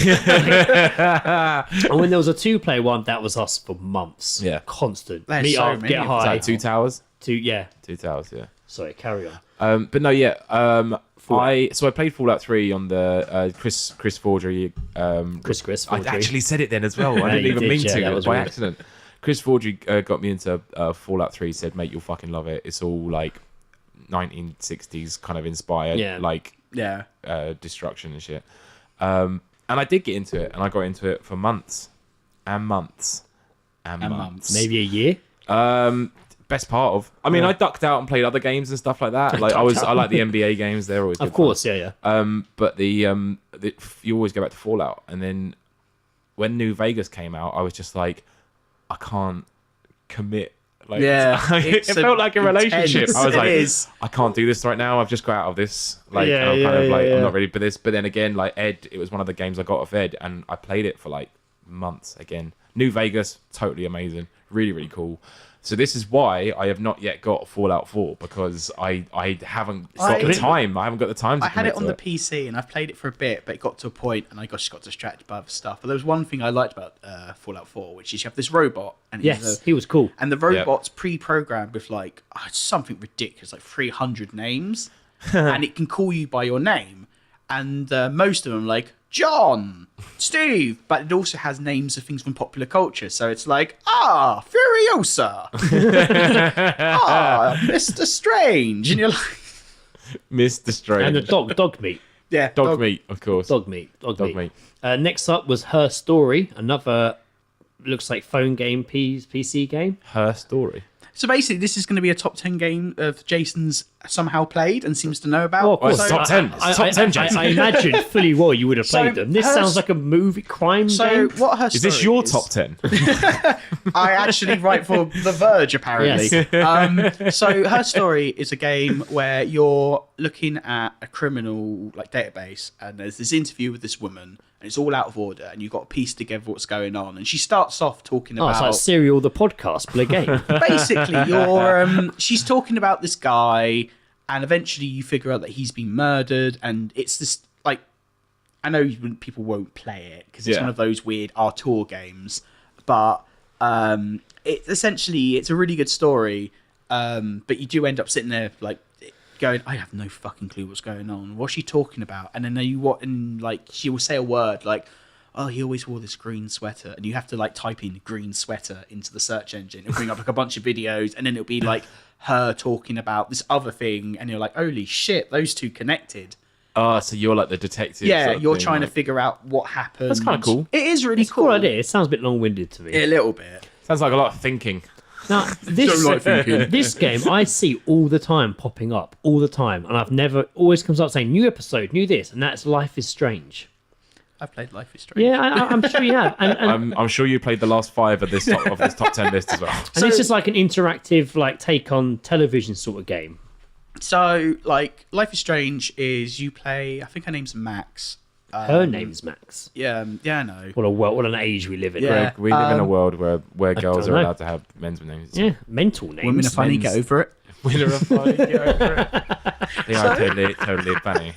And when there was a two-player one, that was us for months. Yeah. Constant. There's Meet so up, many get of high. Like 2 towers? Two Towers, yeah. Sorry, carry on. But no, yeah. I played Fallout 3 on the Chris Forgery. Chris I Forgery. actually said it then as well. I Yeah, didn't you even did, mean yeah, to. that It was was by weird. accident. Chris Forgery got me into Fallout 3. Said, "Mate, you'll fucking love it. It's all like 1960s kind of inspired, Yeah. destruction and shit." And I did get into it, and I got into it for months and months and months. Maybe a year. Best part of. I mean, I ducked out and played other games and stuff like that. Like I like the NBA games. They're always good Of course, fun. yeah. But you always go back to Fallout, and then when New Vegas came out, I was just like, I can't commit. Like, Yeah, it it's felt like a relationship. intense. I was It like, is. I can't do this right now. I've just got out of this. Like, Yeah, and I'm kind of yeah, like, yeah. I'm not ready for this. But then again, like Ed, it was one of the games I got off Ed, and I played it for like months. Again, New Vegas, totally amazing, really, really cool. So this is why I have not yet got Fallout 4, because I haven't got the time. I haven't got the time to I had it commit on to the PC and I've played it for a bit, but it got to a point and I just got distracted by other stuff. But there was one thing I liked about Fallout 4, which is you have this robot, and Yes, he was cool. and the robot's pre-programmed with like something ridiculous, like 300 names, and it can call you by your name, and most of them like John, Steve, but it also has names of things from popular culture. So it's like Furiosa, Mr. Strange, and you're like, Mr. Strange. And the dog meat. yeah, Dog meat, of course. Dog meat. meat. Next up was Her Story, another looks like phone game, PC game. Her Story. So basically, this is going to be a top 10 game of Jason's somehow played and seems to know about. Oh, of course. it's top 10. It's top 10, Jason. I imagine fully well you would have played them. This Her- sounds like a movie crime So game. what her Is this story your is- top 10? I actually write for The Verge, apparently. Yes. So her story is a game where you're looking at a criminal like database, and there's this interview with this woman, and it's all out of order, and you've got to piece together what's going on. And she starts off talking Oh, about it's like Serial the podcast, but a game. basically you're she's talking about this guy, and eventually you figure out that he's been murdered, and it's this like, I know people won't play it because it's Yeah. one of those weird Artur games, but it's a really good story, but you do end up sitting there like going, I have no fucking clue what's going on. What's she talking about? And then she will say a word like, oh, he always wore this green sweater, and you have to like type in green sweater into the search engine. It'll bring up like a bunch of videos, and then it'll be like her talking about this other thing, and you're like, holy shit, those two connected. Oh, so you're like the detective. Yeah, sort of you're thing, trying to like- fidure out what happened. That's kinda cool. It is really It's a cool. cool idea. It sounds a bit long-winded to me. A little bit. Sounds like a lot of thinking. Now, this, Don't like thinking. this game I see all the time popping up, all the time, and I've never always comes up saying new episode, new this, and that's Life is Strange. I've played Life is Strange. Yeah, I'm sure you have. And I'm sure you played the last 5 of this top 10 list as well. and this is like an interactive, like take on television sort of game. So, like, Life is Strange is you play. I think her name's Max. Her name's Max. Yeah, I know. What an age we live in. Yeah. Right? We live in a world where girls don't are know. allowed to have men's names. Yeah, mental names. Women are funny. Get over it. Women are funny. Get over it. They are totally funny.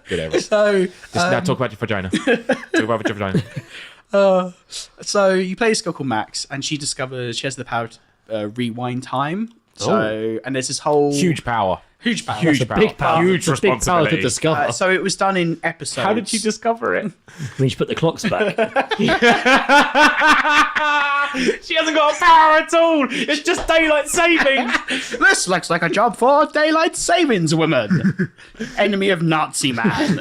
Get over it. So, Just now talk about your vagina. Talk about your vagina. so you play this girl called Max, and she discovers she has the power to rewind time. So, and there's this whole Huge power. huge power. Huge power. Big power. Huge It's a big power to responsibility. discover. So it was done in episodes. How did you discover it? When you put the clocks back. She hasn't got a power at all. It's just daylight saving. This looks like a job for daylight savings woman, enemy of Nazi man.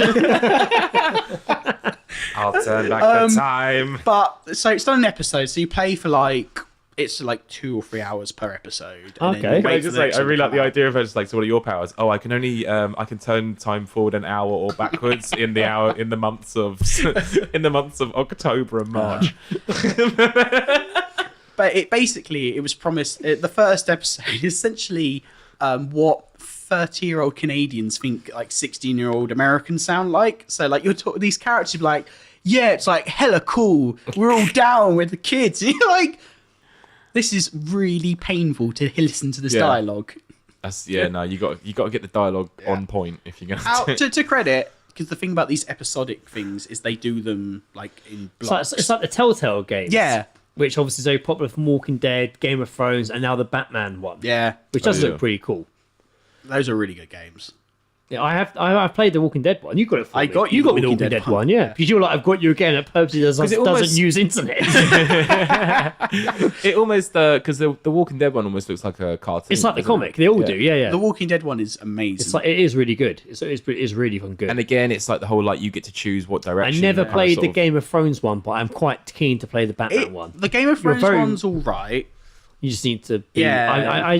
I'll turn back the time. But so it's done in episodes. So you play for it's like 2 or 3 hours per episode. And Okay. then you Can I wait for just the say, next I one really to like the come out. idea of it. Just like, so what are your powers? Oh, I can only, I can turn time forward an hour or backwards in the months of October and March. But it was promised. The first episode, essentially, what 30-year-old Canadians think like 16-year-old Americans sound like. So like you're talking, these characters be like, yeah, it's like hella cool. We're all down with the kids. And you're like, this is really painful to listen to this Yeah. dialogue. No, you got to get the dialogue on point if you're gonna. To credit, because the thing about these episodic things is they do them like in blocks. It's like the Telltale games. Yeah. Which obviously is very popular from Walking Dead, Game of Thrones, and now the Batman one. Yeah, Which does yeah. look pretty cool. those are really good games. Yeah, I've played the Walking Dead one. You got it for I me. got you you got the me the Walking Walking Dead Dead one, one, yeah. Because you're like, I've got you again. It purposely doesn't use internet. It almost because the Walking Dead one almost looks like a cartoon. It's like the doesn't it? comic. They all do, yeah. The Walking Dead one is amazing. It's like it is really good. It's really fun good. And again, it's like the whole like you get to choose what I direction. never kind of played sort the of- Game of Thrones one, but I'm quite keen to play the Batman one. The Game of Thrones very- one's all right. You just need to be... Yeah.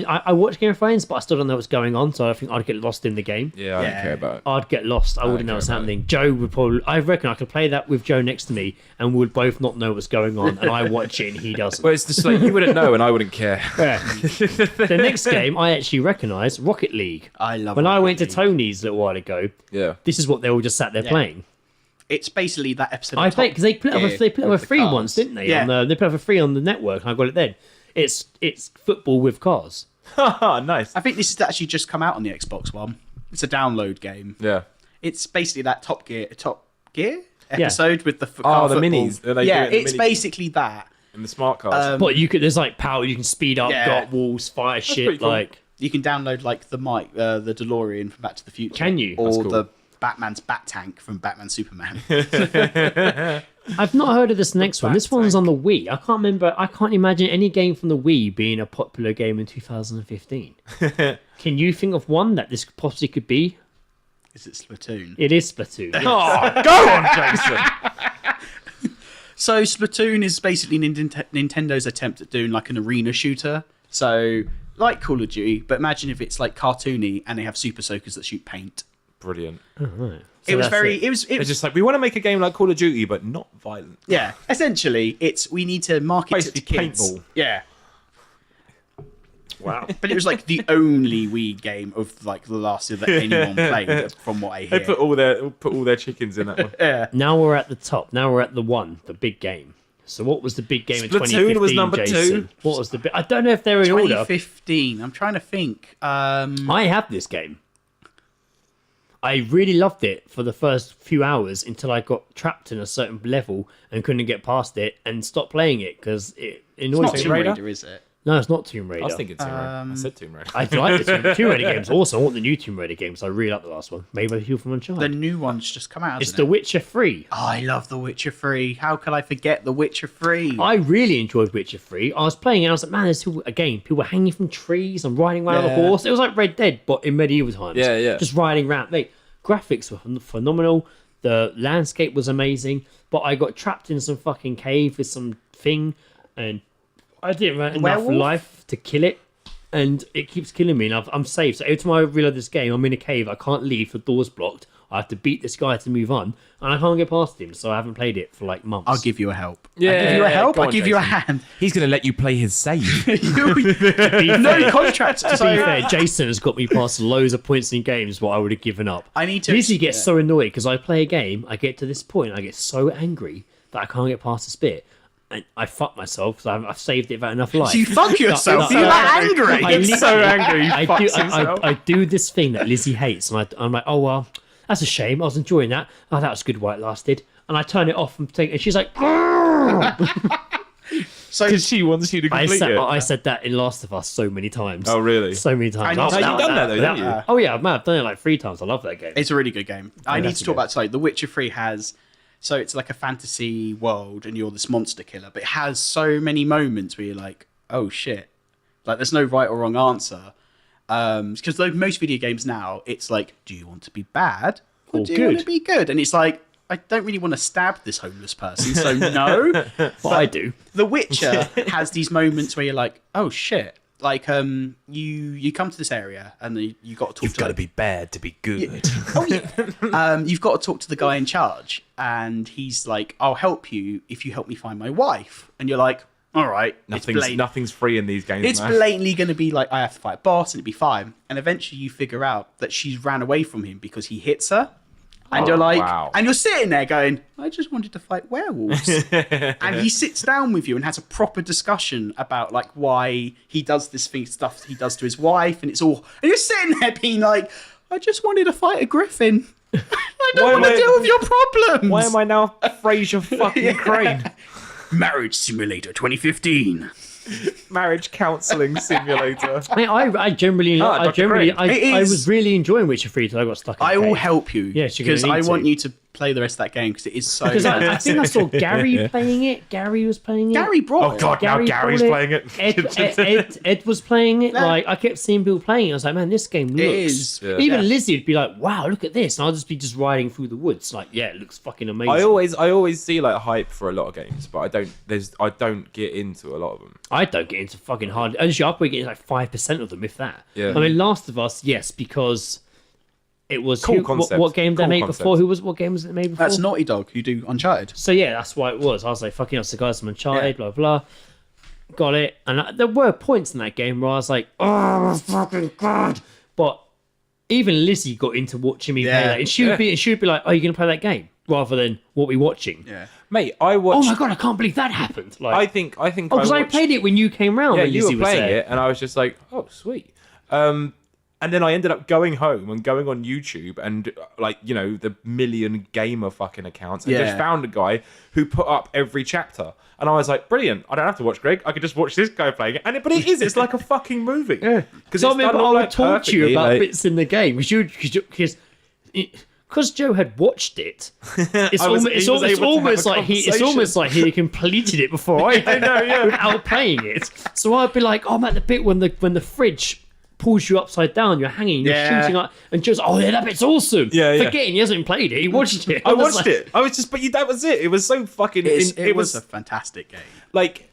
I watch Game of Thrones, but I still don't know what's going on, so I think I'd get lost in the game. Yeah, I don't Yeah. care about it. I'd get lost. I wouldn't know care what's about happening. Joe would probably... I reckon I could play that with Joe next to me, and we would both not know what's going on, and I watch it and he doesn't. Well, it's just like you wouldn't know, and I wouldn't care. Yeah. The next game I actually recognise, Rocket League. I love When I Rocket went to League. Tony's a little while ago, Yeah. this is what they all just sat there playing. It's basically that episode. I of played Top because they put Gear up they put up with a the free cars. once, didn't they? Yeah. They put up a free on the network, and I got it then. It's football with cars. Nice. I think this has actually just come out on the Xbox One. It's a download game. Yeah. It's basically that Top Gear episode with the Oh, the football. minis. They Yeah, do it in the it's mini- basically that. In the smart cars. But there's like power. You can speed up, Yeah. got walls, fire shit. pretty cool. Like, You can download like the DeLorean from Back to the Future. Can you? Or That's cool. the Batman's Bat Tank from Batman Superman. I've not heard of this next one. This one's on the Wii. I can't remember. I can't imagine any game from the Wii being a popular game in 2015. Can you think of one that this possibly could be? Is it Splatoon? It is Splatoon. yes. Oh, go on, Jason. So Splatoon is basically Nintendo's attempt at doing like an arena shooter. So like Call of Duty, but imagine if it's like cartoony and they have super soakers that shoot paint. Brilliant. Right. It was that's very. it. It was. It's just like we want to make a game like Call of Duty, but not violent. Yeah. Essentially, we need to market Basically it to kids. paintball. Yeah. Wow. But it was like the only Wii game of like the last year that anyone played, from what I They hear. put all their chickens in that one. Yeah. Now we're at the top. Now we're at the big game. So what was the big game in Splatoon 2015, was number Jason? 2. What was the big... I don't know if they're in order. 2015. I'm trying to think. I have this game. I really loved it for the first few hours until I got trapped in a certain level and couldn't get past it and stopped playing it because it annoys Not me. Tomb Raider? Raider, is it? No, it's not Tomb Raider. I was thinking Tomb Raider. I said Tomb Raider. I like the Tomb Raider games also. I want the new Tomb Raider games. I really like the last one. Made by people from Uncharted. The new one's just come out. It's hasn't The it? Witcher 3. Oh, I love The Witcher 3. How could I forget The Witcher 3? I really enjoyed Witcher 3. I was playing it and I was like, man, there's still a game. People were hanging from trees and riding around on a Yeah. horse. It was like Red Dead, but in medieval times. Yeah, yeah. Just riding around. Mate, graphics were phenomenal. The landscape was amazing. But I got trapped in some fucking cave with some thing and I didn't have enough Werewolf? life to kill it. And it keeps killing me and I'm safe. So every time I reload this game, I'm in a cave. I can't leave. The door's blocked. I have to beat this guy to move on, and I can't get past him, so I haven't played it for like months. I'll give you a help. Yeah, I'll give you a help. go I'll on, give you a Jason. hand. He's going to let you play his save. No contract. To be fair, Jason has got me past loads of points in games what I would have given up. I need to- Lizzie gets yeah. so annoyed because I play a game, I get to this point, I get so angry that I can't get past this bit. And I fuck myself because I've saved it about enough life. You fuck yourself. No, You're no, that angry. I He's so angry. He I fucks himself. I do this thing that Lizzie hates, and I'm like, oh well, that's a shame. I was enjoying that. Oh, that was good while it lasted. And I turn it off and she's like, So Because she wants you to complete it. I said that in Last of Us so many times. Oh, really? So many times. I know. Oh, You've done that though, haven't you? Oh yeah, I've done it like 3 times. I love that game. it's a really good game. I need that's to talk good. about. So The Witcher 3 has. So it's like a fantasy world, and you're this monster killer, but it has so many moments where you're like, oh shit, like there's no right or wrong answer. Because most video games now, it's like, do you want to be bad or do you want to be good? And it's like, I don't really want to stab this homeless person, so no. But I do. The Witcher has these moments where you're like, oh shit. Like you come to this area and you got to talk to be bad to be good. Oh yeah. You've got to talk to the guy in charge, and he's like, "I'll help you if you help me find my wife." And you're like, "All right." Nothing's free in these games. It's man. blatantly going to be like, I have to fight a boss, and it'd be fine. And eventually, you figure out that she's ran away from him because he hits her. And you're like, wow. and you're sitting there going, I just wanted to fight werewolves. And he sits down with you and has a proper discussion about like why he does this stuff he does to his wife, and it's all, and you're sitting there being like, I just wanted to fight a griffin. I don't want to deal with your problems. Why am I now Fraser fucking Crane? Marriage Simulator 2015. Marriage counselling simulator. I generally, Ah, I Dr. generally, Crane. It I is- was really enjoying Witcher 3 till I got stuck in I the will cave. help you. Yes, you're gonna because need I want to. you to play the rest of that game because it is so. Because I good. think I saw Gary playing it. Gary was playing it. Gary brought Oh it. god, now Gary's brought playing it. Ed was playing it. Yeah. Like I kept seeing people playing it. I was like, man, this game looks. is. Yeah. Even Yeah. Lizzie would be like, wow, look at this, and I'll just be riding through the woods. Like, yeah, it looks fucking amazing. I always see like hype for a lot of games, but I don't get into a lot of them. I don't get into fucking hard. Actually, I'll probably get into like 5% of them, if that. Yeah. I mean, Last of Us, yes, because it was Cool concept. What game they Cool made concept. before? What game was it made before? That's Naughty Dog who do Uncharted. So yeah, that's why it was. I was like, fucking hell, the guys from Uncharted, blah blah. Got it, and there were points in that game where I was like, oh fucking god. But even Lizzie got into watching me play Yeah. that. And she would be like, "Are you going to play that game?" Rather than what we watching. Yeah. Mate, I Oh watched. my god, I can't believe that happened. Like, I think. oh, because I watched- played it when you came round. Yeah, when you Lizzie were was playing there. it, and I was just like, oh, sweet. And then I ended up going home and going on YouTube and like, you know, the million gamer fucking accounts and Yeah. just found a guy who put up every chapter. And I was like, brilliant. I don't have to watch Greg. I could just watch this guy playing it. But it is. It's like a fucking movie. Yeah. Because So I remember I would talk to you about bits in the game because Joe had watched it. It's I was- almost, he was able to have almost a like it's conversation. almost like he completed it before I did, know, yeah. without playing it. So I'd be like, oh, I'm at the bit when the fridge pulls you upside down, you're hanging, you're Yeah. shooting up, and Joe's, oh yeah, that bit's awesome. Yeah, yeah. Forgetting he hasn't played it, he watched it. I was watched like- it. I was just, that was it. It was so fucking. It was a fantastic game. like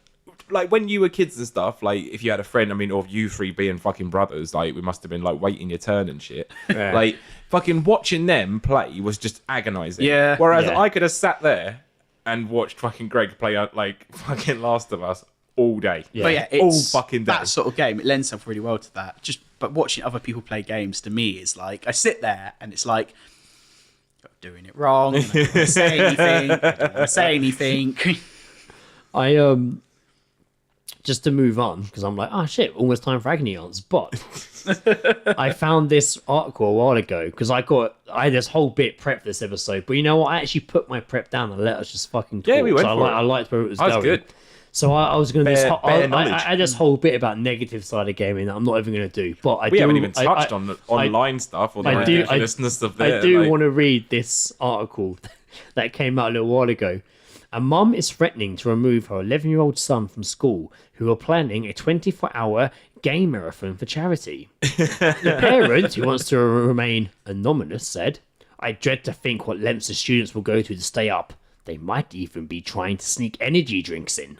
when you were kids and stuff, like if you had a friend, I mean, or you three being fucking brothers, like we must have been like waiting your turn and shit. Yeah. Like fucking watching them play was just agonizing. Yeah. Whereas Yeah. I could have sat there and watched fucking Greg play like fucking Last of Us all day. Yeah. But yeah, all it's fucking day. that sort of game. It lends itself really well to that. But watching other people play games to me is like I sit there and it's like you're doing it wrong. And I don't want to say anything. I don't want to say anything. I just to move on because I'm like, oh shit, almost time for agony aunts. But I found this article a while ago because I had this whole bit prepped for this episode. But you know what? I actually put my prep down and let us just fucking talk. Yeah, we went So for it. I liked where it was That was going. good. So I was going to Bare I knowledge. had this whole bit about negative side of gaming that I'm not even going to do. But We haven't even touched on the online stuff or the I do- ridiculousness of that. I do want to read this article that came out a little while ago. A mum is threatening to remove her 11-year-old son from school who are planning a 24-hour game marathon for charity. The parent, who wants to remain anonymous, said, I dread to think what lengths the students will go to stay up. They might even be trying to sneak energy drinks in.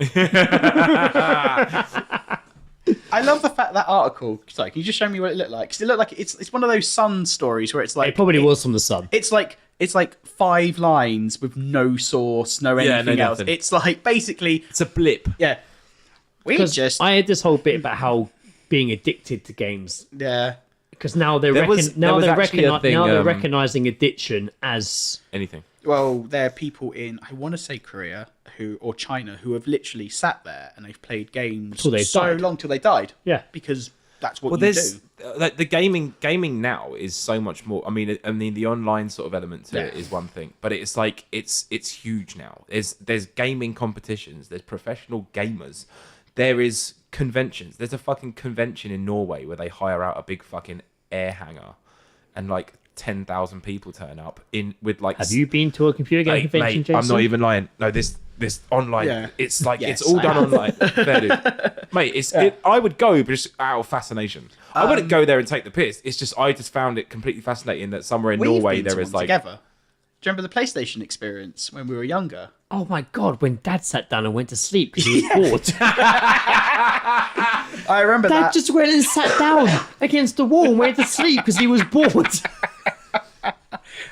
I I love the fact that article. Sorry, can you just show me what it looked like? Because it looked like it's one of those Sun stories where it's like It probably was from the Sun. It's like 5 lines with no source, no anything else. nothing. It's like basically, It's a blip. yeah. We 'Cause just I had this whole bit about how being addicted to games, yeah. because now they're There was actually a thing, recognizing addiction as Anything. Well, there are people in I want to say Korea or China who have literally sat there and they've played games Till they so died. long till they died. Yeah. because that's what Well, you there's do. like the gaming now is so much more. I mean, the online sort of element to it is one thing, but it's like it's huge now. There's gaming competitions. There's professional gamers. There is conventions. There's a fucking convention in Norway where they hire out a big fucking air hangar, and like 10,000 people turn up with like. Have you been to a computer game Mate, convention, Jason? I'm not even lying. No, this online. Yeah. It's like Yes, it's all I done have. online. Fair dude. Mate, I would go, but just out of fascination. I wouldn't go there and take the piss. It's just I just found it completely fascinating that somewhere in We've Norway been to there is one like. together. Do you remember the PlayStation experience when we were younger? Oh my god, when Dad sat down and went to sleep because he was bored. I remember Dad that. just went and sat down against the wall and went to sleep because he was bored.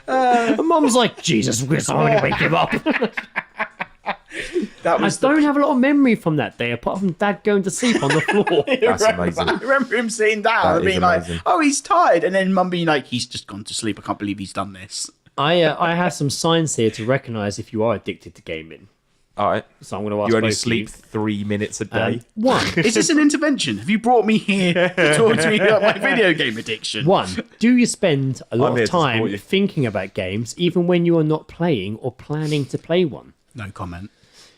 And Mum was like, Jesus, we're sorry to wake him up. That I was don't have a lot of memory from that day, apart from Dad going to sleep on the floor. That's amazing. I remember him sitting down That and is being like, amazing. "Oh, he's tired," and then Mum being like, "He's just gone to sleep. I can't believe he's done this." I have some signs here to recognise if you are addicted to gaming. All right. So I'm going to ask You only both of sleep 3 minutes a day. One, Is this an intervention? Have you brought me here to talk to me about my video game addiction? do you spend a lot I'm here of to support time you. thinking about games, even when you are not playing or planning to play one? No comment.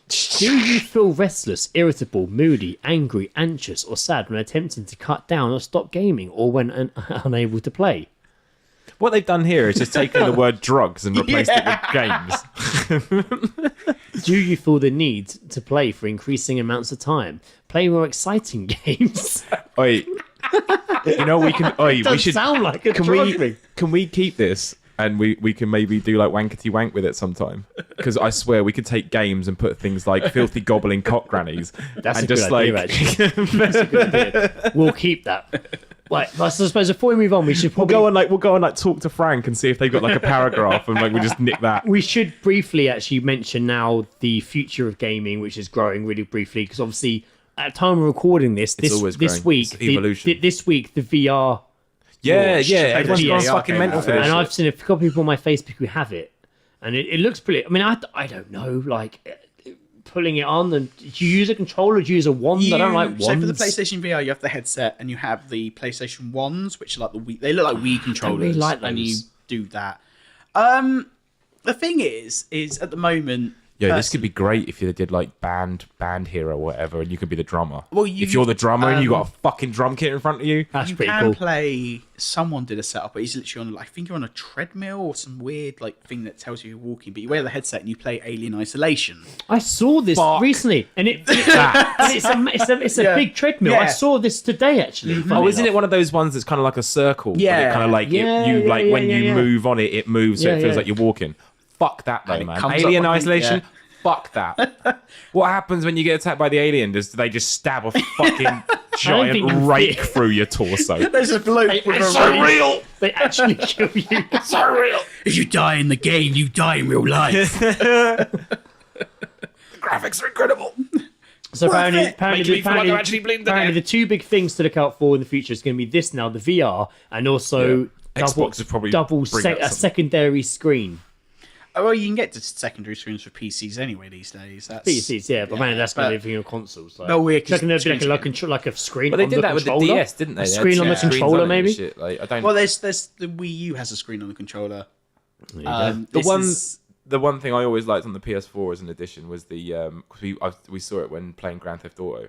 Do you feel restless, irritable, moody, angry, anxious, or sad when attempting to cut down or stop gaming, or when unable to play? What they've done here is just taken the word drugs and replaced it with games. Do you feel the need to play for increasing amounts of time? Play more exciting games? Oi, you know we can. Oi, we Does should. sound like a drug thing. Can we keep this and we can maybe do like wankety wank with it sometime? Because I swear we could take games and put things like filthy gobbling cock grannies That's and a just good idea, like actually. That's a good idea. We'll keep that. Right, I suppose before we move on, we should we'll probably go and like talk to Frank and see if they've got like a paragraph and like we just nick that. we should briefly actually mention now the future of gaming, which is growing really briefly, because obviously at the time of recording this always this growing. week, It's evolution. this week the VR Yeah, launched. yeah. Everyone's Yeah. gone fucking mental for this. and shit. I've seen a couple of people on my Facebook who have it, and it looks pretty. I mean, I don't know, like pulling it on, and do you use a controller? Do you use a wand? I don't like wands. So for the PlayStation VR, you have the headset and you have the PlayStation wands, which are like the Wii. They look like Wii controllers, really like and you those. do that. The thing is at the moment. Yeah, this could be great if you did like band hero or whatever, and you could be the drummer. Well, if you're the drummer and you got a fucking drum kit in front of you, That's you pretty can cool. play. Someone did a setup, but he's literally on. I think you're on a treadmill or some weird like thing that tells you you're walking. But you wear the headset and you play Alien Isolation. I saw this recently, and it's a Yeah. big treadmill. I Yeah. saw this today actually. oh, isn't it one of those ones that's kind of like a circle? but Yeah. it kind of like Yeah, you yeah, like yeah, when yeah, you yeah. move on it, it moves, so Yeah, it feels yeah. like you're walking. Fuck that though, And it man. comes Alien up behind- Isolation. yeah. Fuck that. What happens when you get attacked by the alien? Do they just stab a fucking giant think you rake fit. through your torso? There's a bloke with It's a so rake. real. They actually kill you. It's so real. If you die in the game, you die in real life. Graphics are incredible. So apparently, it. Make me feel like I'm actually bleeding to apparently the death. two big things to look out for in the future is going to be this now, the VR, and also Yeah. Xbox would probably double bring out a something. secondary screen. Oh, well, you can get to secondary screens for PCs anyway these days. That's PCs, yeah, but man, that's going to be on consoles. Like, No, we're it's going to be screen like a screen. But they on did the that with the controller. DS, didn't they? A They had screen on the screens controller, on it and maybe. shit. Like, I don't. Well, there's the Wii U has a screen on the controller. The one thing I always liked on the PS4 as an addition was the because we saw it when playing Grand Theft Auto.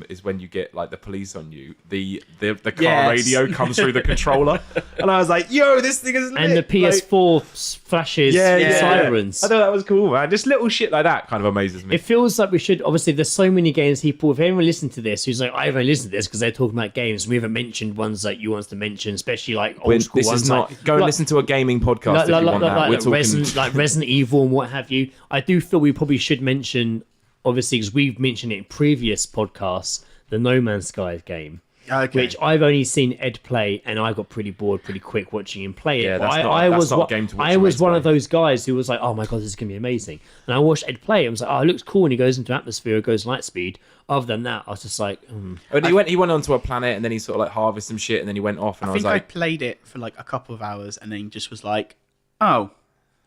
Is when you get like the police on you, the car Yes. radio comes through the controller, and I was like, "Yo, this thing is lit." And the PS4 flashes sirens. I thought that was cool, man. Just little shit like that kind of amazes me. It feels like we should. Obviously, there's so many games. People, if anyone listened to this, who's like, I haven't listened to this because they're talking about games. We haven't mentioned ones that you want to mention, especially like old school This ones. is not. like, Go and like- listen to a gaming podcast if you want that. We're talking. Resident Evil and what have you. I do feel we probably should mention, obviously, because we've mentioned it in previous podcasts, the No Man's Sky game. Okay. Which I've only seen Ed play, and I got pretty bored pretty quick watching him play it. Yeah, But that's I not was a game to watch I your was mates one of play. those guys who was like, "Oh my god, this is gonna be amazing!" And I watched Ed play. I was like, "Oh, it looks cool." And he goes into atmosphere, goes light speed. Other than that, I was just like, And he went onto a planet and then he sort of like harvested some shit and then he went off and I I was think I like, played it for like a couple of hours and then just was like, oh,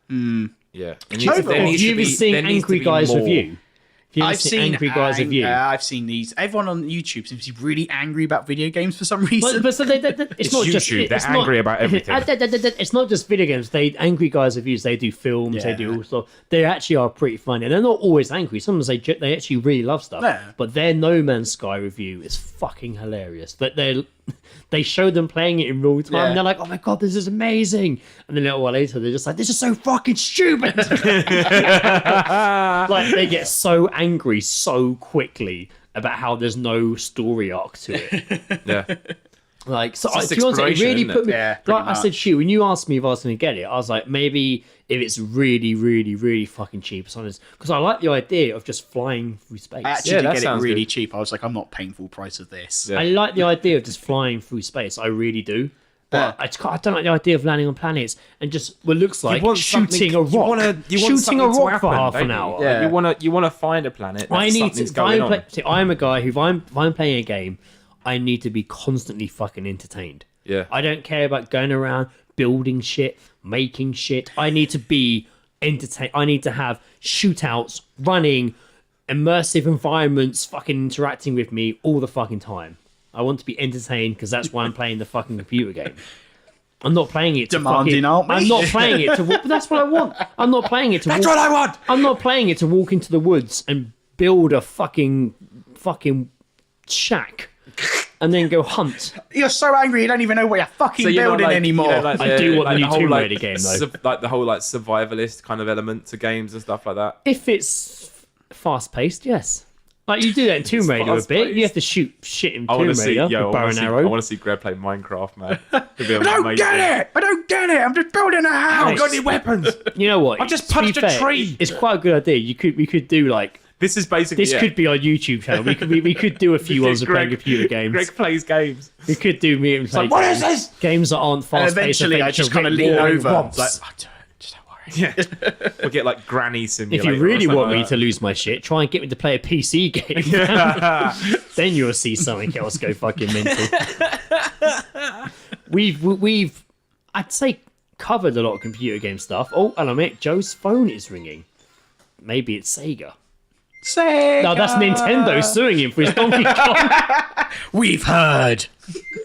yeah. Have "You ever seen Angry Guys Review? Have you ever I've seen Angry Guys Review?" I've seen these. Everyone on YouTube seems to be really angry about video games for some reason. But so it's not just YouTube, they're it's not- angry about everything. It's not just video games. They Angry Guys Reviews. They do films. They do all stuff. They actually are pretty funny, and they're not always angry. Sometimes they actually really love stuff. Yeah. But their No Man's Sky review is fucking hilarious. That they show them playing it in real time. Yeah. And they're like, "Oh my god, this is amazing!" And then a little while later, they're just like, "This is so fucking stupid." Like they get so angry so quickly about how there's no story arc to it. yeah. Like, so It's just to be honest, it exploration, really isn't put it? me. Yeah, like pretty I said, much. when you asked me if I was going to get it, I was like, maybe if it's really, really, really fucking cheap, because I like the idea of just flying through space. I actually Yeah, did that get it sounds really good. cheap. I was like, I'm not paying full price of this. Yeah. I like the idea of just flying through space. I really do. But I don't like the idea of landing on planets and just what looks like want shooting a rock. You want shooting something a to rock happen, for half don't an you? hour. Like, you want to find a planet. I need to. Something's going on. I'm a guy who, if I'm playing a game, I need to be constantly fucking entertained. Yeah. I don't care about going around building shit, making shit. I need to be entertained. I need to have shootouts, running, immersive environments, fucking interacting with me all the fucking time. I want to be entertained because that's why I'm playing the fucking computer game. I'm not playing it to Demanding, fucking, aren't we? I'm not playing it to walk, but that's what I want. I'm not playing it to That's walk, what I want. I'm not playing it to walk into the woods and build a fucking shack and then go hunt. You're so angry you don't even know what you're fucking you don't building like- anymore. you don't like I do want the new whole, Tomb Raider game, though. Like the whole like survivalist kind of element to games and stuff like that. If it's fast paced, yes. Like you do that in Tomb Raider a bit. fast-paced. You have to shoot shit in I Tomb want to see. Raider Yo, with bow and I arrow. want to see Greg play Minecraft, man. I don't get it. I'm just building a house. I've got any weapons. You know what? I've just To be punched a fair, tree. It's quite a good idea. We could do like This is basically. this could be our YouTube channel. We could do a few ones of playing computer games. Greg plays games. We could do me and play like, what is games. this? Games that aren't And fast paced. eventually, I just kind of lean over. Romps. Like, oh, just don't worry. Yeah. We'll get like Granny If Simulator. you really or something want me like to lose my shit, try and get me to play a PC game. Then you'll see something else go fucking mental. We've I'd say covered a lot of computer game stuff. Oh, and I admit Joe's phone is ringing. Maybe it's Sega. Sega. No, that's Nintendo suing him for his Donkey Kong. We've heard.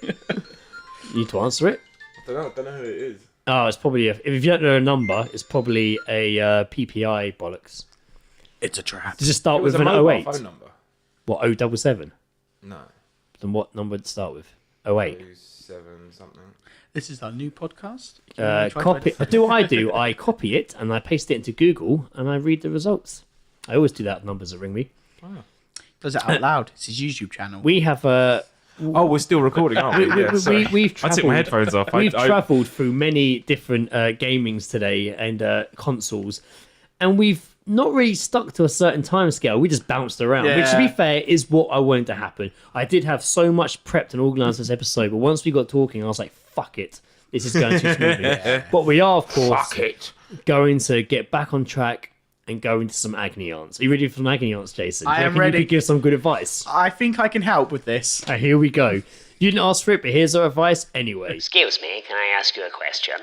You need to answer it. I don't know who it is. Oh, it's probably if you don't know a number, it's probably a PPI bollocks. It's a trap. Does it start It was with a an mobile 08? phone number. What, 077? No. Then what number did it start with? 08. 27 something. This is our new podcast. Copy. Do what I do. I copy it and I paste it into Google and I read the results. I always do that with numbers that ring me. Does it out loud. It's his YouTube channel. We have Oh, we're still recording, aren't we? Yeah, sorry. we've I took my headphones off. We've travelled through many different gamings today and consoles, and we've not really stuck to a certain time scale. We just bounced around, which, to be Yeah. fair, is what I wanted to happen. I did have so much prepped and organised this episode, but once we got talking, I was like, "Fuck it, this is going too smoothly." But we are, of course, going to get back on track and go into some agony aunts. Are you ready for some agony aunts, Jason? I Do you am reckon ready. You could give some good advice. I think I can help with this. Here we go. You didn't ask for it, but here's our advice anyway. Excuse me, can I ask you a question?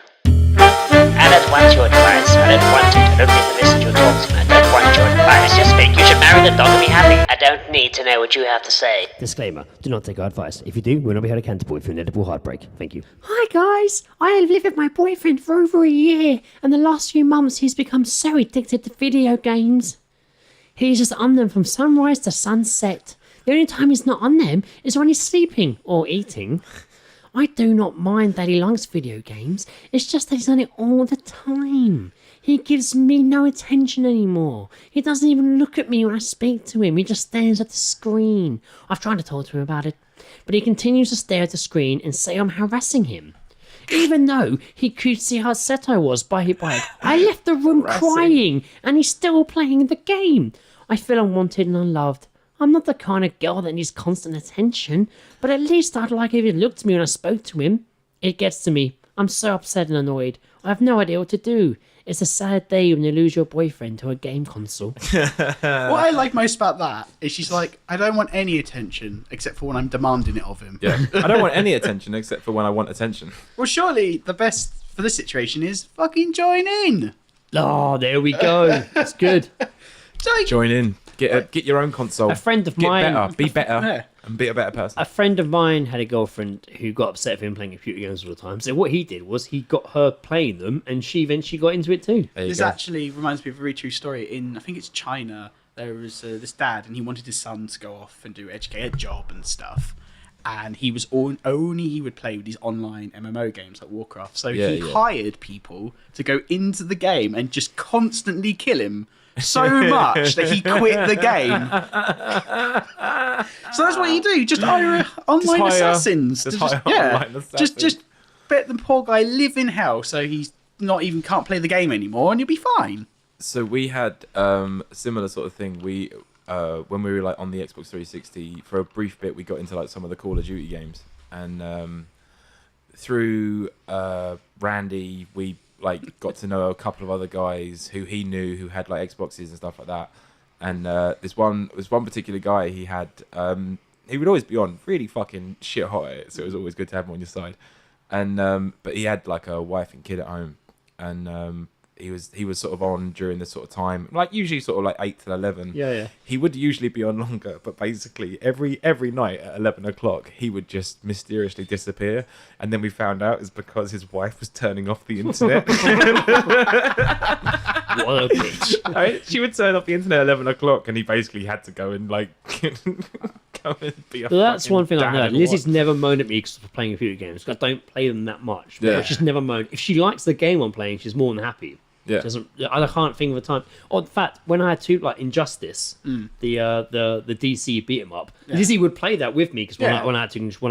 I don't want your advice. I don't want it. I don't need to listen to your talks, man. I don't want your advice. Just think you should marry the dog and be happy. I don't need to know what you have to say. Disclaimer, do not take our advice. If you do, we'll not be held accountable for inedible heartbreak. Thank you. Hi guys, I have lived with my boyfriend for over a year, and the last few months he's become so addicted to video games. He's just on them from sunrise to sunset. The only time he's not on them is when he's sleeping or eating. I do not mind that he likes video games, it's just that he's on it all the time. He gives me no attention anymore. He doesn't even look at me when I speak to him, he just stares at the screen. I've tried to talk to him about it, but he continues to stare at the screen and say I'm harassing him. Even though he could see how upset I was by it. I left the room crying and he's still playing the game. I feel unwanted and unloved. I'm not the kind of girl that needs constant attention, but at least I'd like if he looked at me when I spoke to him. It gets to me. I'm so upset and annoyed. I have no idea what to do. It's a sad day when you lose your boyfriend to a game console. What I like most about that is she's like, I don't want any attention except for when I'm demanding it of him. Yeah. I don't want any attention except for when I want attention. Well, surely the best for this situation is fucking join in. Oh, there we go. That's good. So, Join in. Get your own console. A friend of Get mine. better. Be better. Yeah. And be a better person. A friend of mine had a girlfriend who got upset with him playing computer games all the time. So what he did was he got her playing them, and she eventually got into it too. There you this go. actually reminds me of a very true story. In, I think it's China, there was this dad, and he wanted his son to go off and do a job and stuff. And he was only he would play with these online MMO games like Warcraft. So he hired people to go into the game and just constantly kill him so much that he quit the game. So that's what you do. Just hire online assassins. Just bet the poor guy live in hell so he's not even can't play the game anymore, and you'll be fine. So we had similar sort of thing. We when we were like on the Xbox 360 for a brief bit, we got into like some of the Call of Duty games, and through Randy, we like got to know a couple of other guys who he knew who had like Xboxes and stuff like that. And this one particular guy, he had he would always be on really fucking shit hot at it, so it was always good to have him on your side. And but he had like a wife and kid at home, and he was sort of on during this sort of time, like usually sort of like 8 till 11. Yeah. He would usually be on longer, but basically every night at 11 o'clock he would just mysteriously disappear, and then we found out it's because his wife was turning off the internet. What a bitch. Right? She would turn off the internet at 11 o'clock, and he basically had to go and like go and be a. So that's fucking one thing I've dad heard. or Lizzie's what. never moaned at me for playing computer games. 'Cause I don't play them that much. Yeah. But she's never moaned. If she likes the game I'm playing, she's more than happy. Yeah. I can't think of a time. Oh, in fact, when I had to like Injustice, the DC beat 'em up, Lizzie would play that with me because when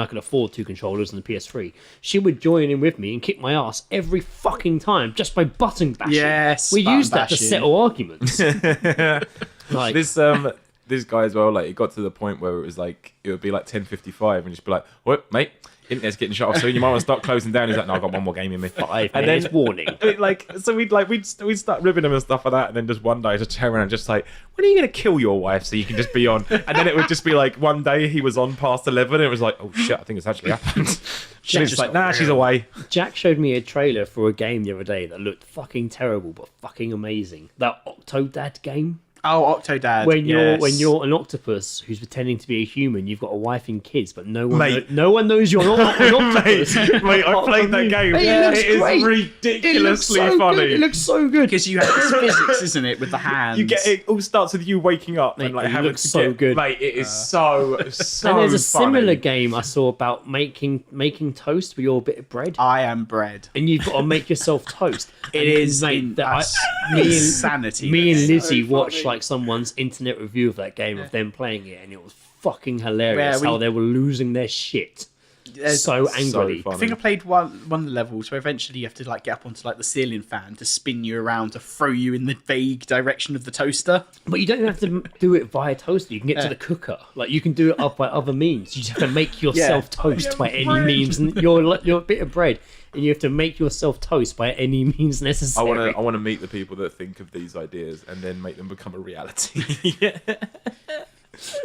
I could afford 2 controllers and the PS3, she would join in with me and kick my ass every fucking time just by button bashing. Yes, we button used that to bashing. settle arguments. Like This guy as well, like it got to the point where it was like it would be like 10:55 and just be like, "What, mate? Internet's getting shut off soon. You might want to start closing down." He's like, "No, I've got one more game in me." 5 And minutes then warning. we'd start ribbing him and stuff like that, and then just one day just turn around and just like, "When are you gonna kill your wife so you can just be on?" And then it would just be like one day he was on past 11, and it was like, "Oh shit, I think it's actually happened." She's just like, "Nah, she's away." Jack showed me a trailer for a game the other day that looked fucking terrible but fucking amazing. That Octodad game. Oh, Octodad. When you're an octopus who's pretending to be a human, you've got a wife and kids, but no one knows you're not an octopus. Mate, I played that game. Mate, It is ridiculously funny. It looks so good. because you have this physics, isn't it, with the hands? You get it all starts with you waking up and like it having looks to so get, good. Mate, it is so And there's a funny. similar game I saw about making toast with your bit of bread, I am bread. and you've got to make yourself toast. It is insanity. Me and That's Lizzie so watched funny. like someone's internet review of that game of them playing it, and it was fucking hilarious Yeah, how they were losing their shit There's so angrily. funny. I think I played one of the levels where eventually you have to like get up onto like the ceiling fan to spin you around to throw you in the vague direction of the toaster. But you don't have to do it via toaster. You can get to the cooker. Like you can do it up by other means. You just have to make yourself toast by any means. And you're a bit of bread, and you have to make yourself toast by any means I necessary. want to meet the people that think of these ideas and then make them become a reality.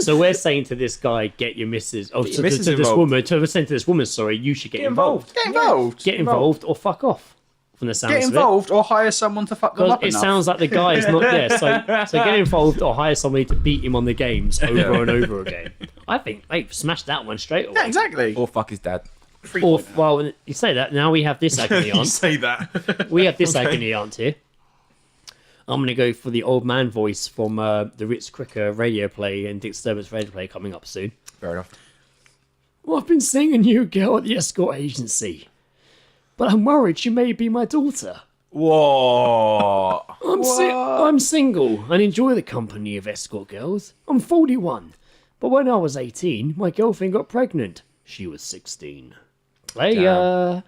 So we're saying to this guy, get your missus. Oh, to missus this involved. woman. We're saying to this woman, sorry, you should get involved. Get involved. Get involved or fuck off. From the sounds Get of it. involved or hire someone to fuck them Because up it enough. sounds like the guy is not there. So get involved or hire somebody to beat him on the games over and over again. I think, mate, smash that one straight away. Yeah, exactly. Or fuck his dad. Or, well, you say that, now we have this agony You aunt. say that. We have this agony aunt here. I'm going to go for the old man voice from the Ritz Cricker radio play and Dick Sturbert's radio play coming up soon. Fair enough. Well, I've been seeing a new girl at the escort agency, but I'm worried she may be my daughter. Whoa. I'm single and enjoy the company of escort girls. I'm 41, but when I was 18, my girlfriend got pregnant. She was 16. Her